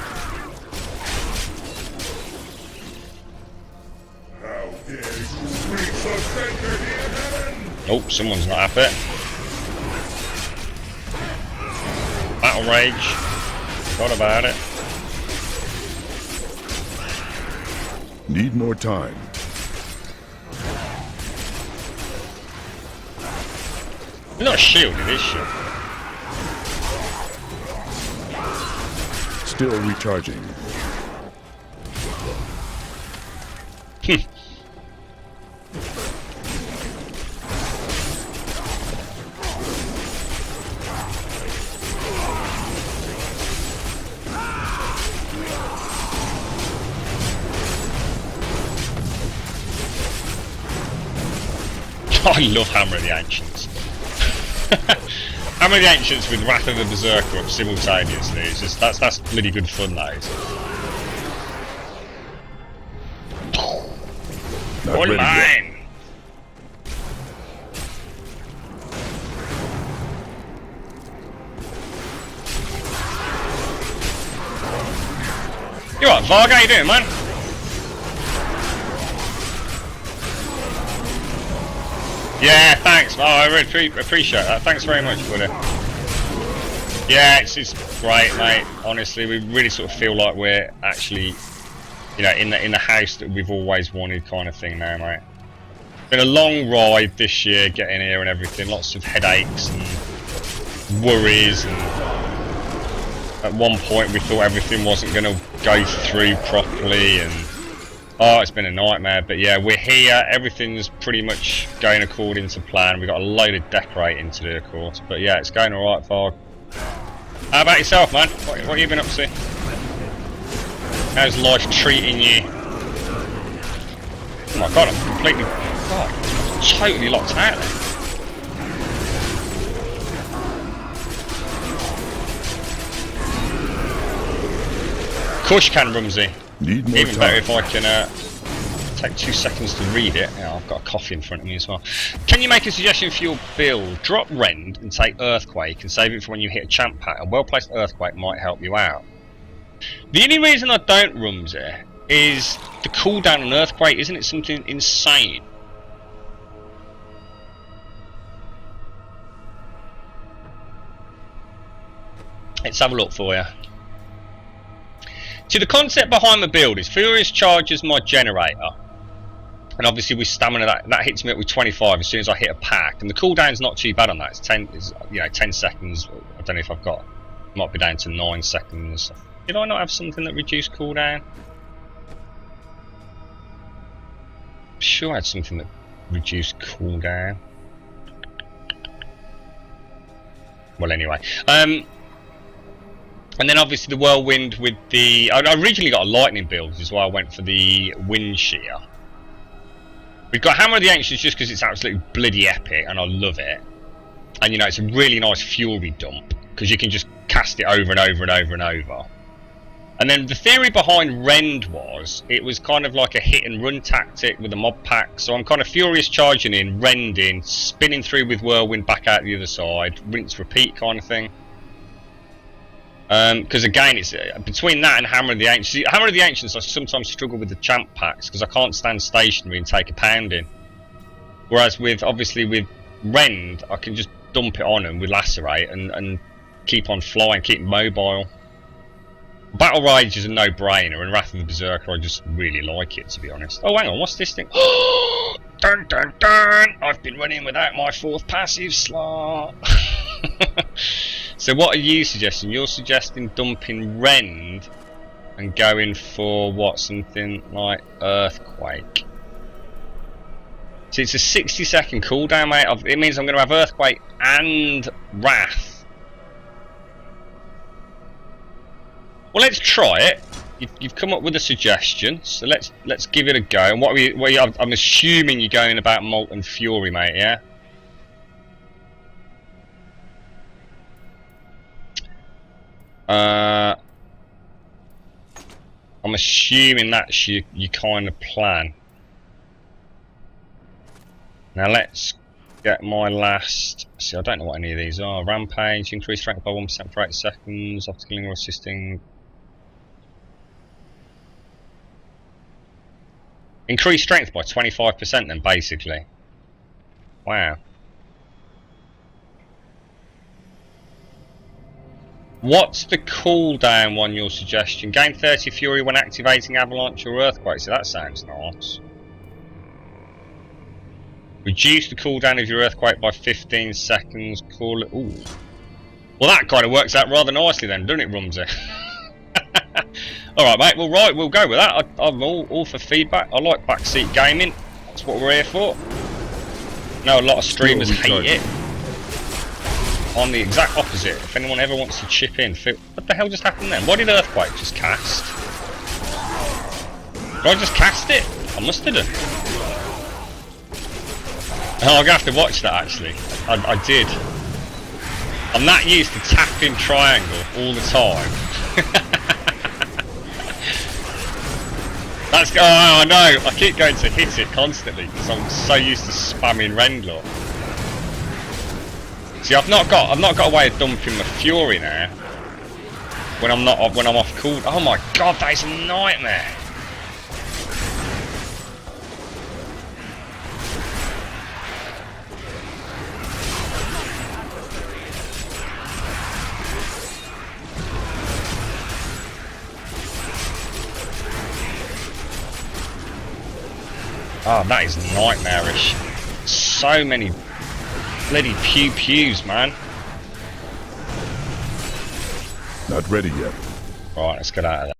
How dare you speak so sacred in heaven? Oh, someone's not happy. Battle rage. Forgot about it. Need more time. Not shielded, is she? Still recharging. I love Hammer of the Ancients. Hammer of the Ancients with Wrath of the Berserker up simultaneously. It's just that's bloody good fun, that is. Not All ready yet. mine! You what, Varg? How you doing, man? Yeah, thanks. Oh, I really appreciate that. Thanks very much, buddy. Yeah, it's great, mate. Honestly, we really sort of feel like we're actually, you know, in the house that we've always wanted, kind of thing now, mate. Been a long ride this year, getting here and everything. Lots of headaches and worries, and at one point we thought everything wasn't going to go through properly, and oh, it's been a nightmare. But yeah, we're here. Everything's pretty much going according to plan. We've got a load of decorating to do, of course. But yeah, it's going all right, Varg. How about yourself, man? What have you been up to? How's life treating you? Oh my god, I'm completely... God, totally locked out there. Of course you can, Rumsey. Need more Even time. better if I can take 2 seconds to read it. Yeah, I've got a coffee in front of me as well. Can you make a suggestion for your build? Drop Rend and take Earthquake and save it for when you hit a champ pack. A well-placed Earthquake might help you out. The only reason I don't Rumsey is the cooldown on Earthquake. Isn't it something insane? Let's have a look for you. See, the concept behind the build is Furious charges my generator, and obviously with stamina that hits me up with 25 as soon as I hit a pack, and the cooldown's not too bad on that. It's 10 seconds. I don't know if I've got, might be down to 9 seconds. Did I not have something that reduced cooldown? I'm sure I had something that reduced cooldown. Well, anyway, and then obviously the Whirlwind with the... I originally got a Lightning build, which is why I went for the Wind Shear. We've got Hammer of the Ancients just because it's absolutely bloody epic and I love it. And you know, it's a really nice Fury dump because you can just cast it over and over and over and over. And then the theory behind Rend was, it was kind of like a hit and run tactic with a mob pack. So I'm kind of Furious charging in, rending, spinning through with Whirlwind back out the other side, rinse repeat kind of thing. Because again, it's between that and Hammer of the Ancients. Hammer of the Ancients, I sometimes struggle with the champ packs because I can't stand stationary and take a pounding. Whereas with obviously with Rend, I can just dump it on them with Lacerate and keep on flying, keep mobile. Battle Rage is a no-brainer, and Wrath of the Berserker, I just really like it, to be honest. Oh, hang on, what's this thing? Dun dun dun! I've been running without my 4th passive slot. So what are you suggesting? You're suggesting dumping Rend and going for what? Something like Earthquake. So it's a 60-second cooldown, mate. It means I'm going to have Earthquake and Wrath. Well, let's try it. You've come up with a suggestion, so let's give it a go. And what I'm assuming you're going about Molten Fury, mate, yeah? I'm assuming that's your kind of plan. Now let's get my last... See, I don't know what any of these are. Rampage, increase strength by 1% for 8 seconds, after killing or assisting. Increase strength by 25% then, basically. Wow. What's the cooldown on your suggestion? Gain 30 fury when activating avalanche or earthquake. So that sounds nice. Reduce the cooldown of your earthquake by 15 seconds. Call it. Ooh. Well, that kind of works out rather nicely then, doesn't it, Rumsey? Alright, mate. Well, right, we'll go with that. I'm all for feedback. I like backseat gaming. That's what we're here for. I know a lot of streamers hate it. I'm the exact opposite. If anyone ever wants to chip in, what the hell just happened then? Why did earthquake just cast? Did I just cast it? I must have done. Oh, I'm gonna have to watch that actually. I did. I'm not used to tapping triangle all the time. That's oh I know. I keep going to hit it constantly because I'm so used to spamming Rendlaw. See, I've not got a way of dumping my fury now. When I'm off cooldown. Oh my god, that is a nightmare. Oh, that is nightmarish. So many bloody pew-pews, man. Not ready yet. Right, let's get out of there.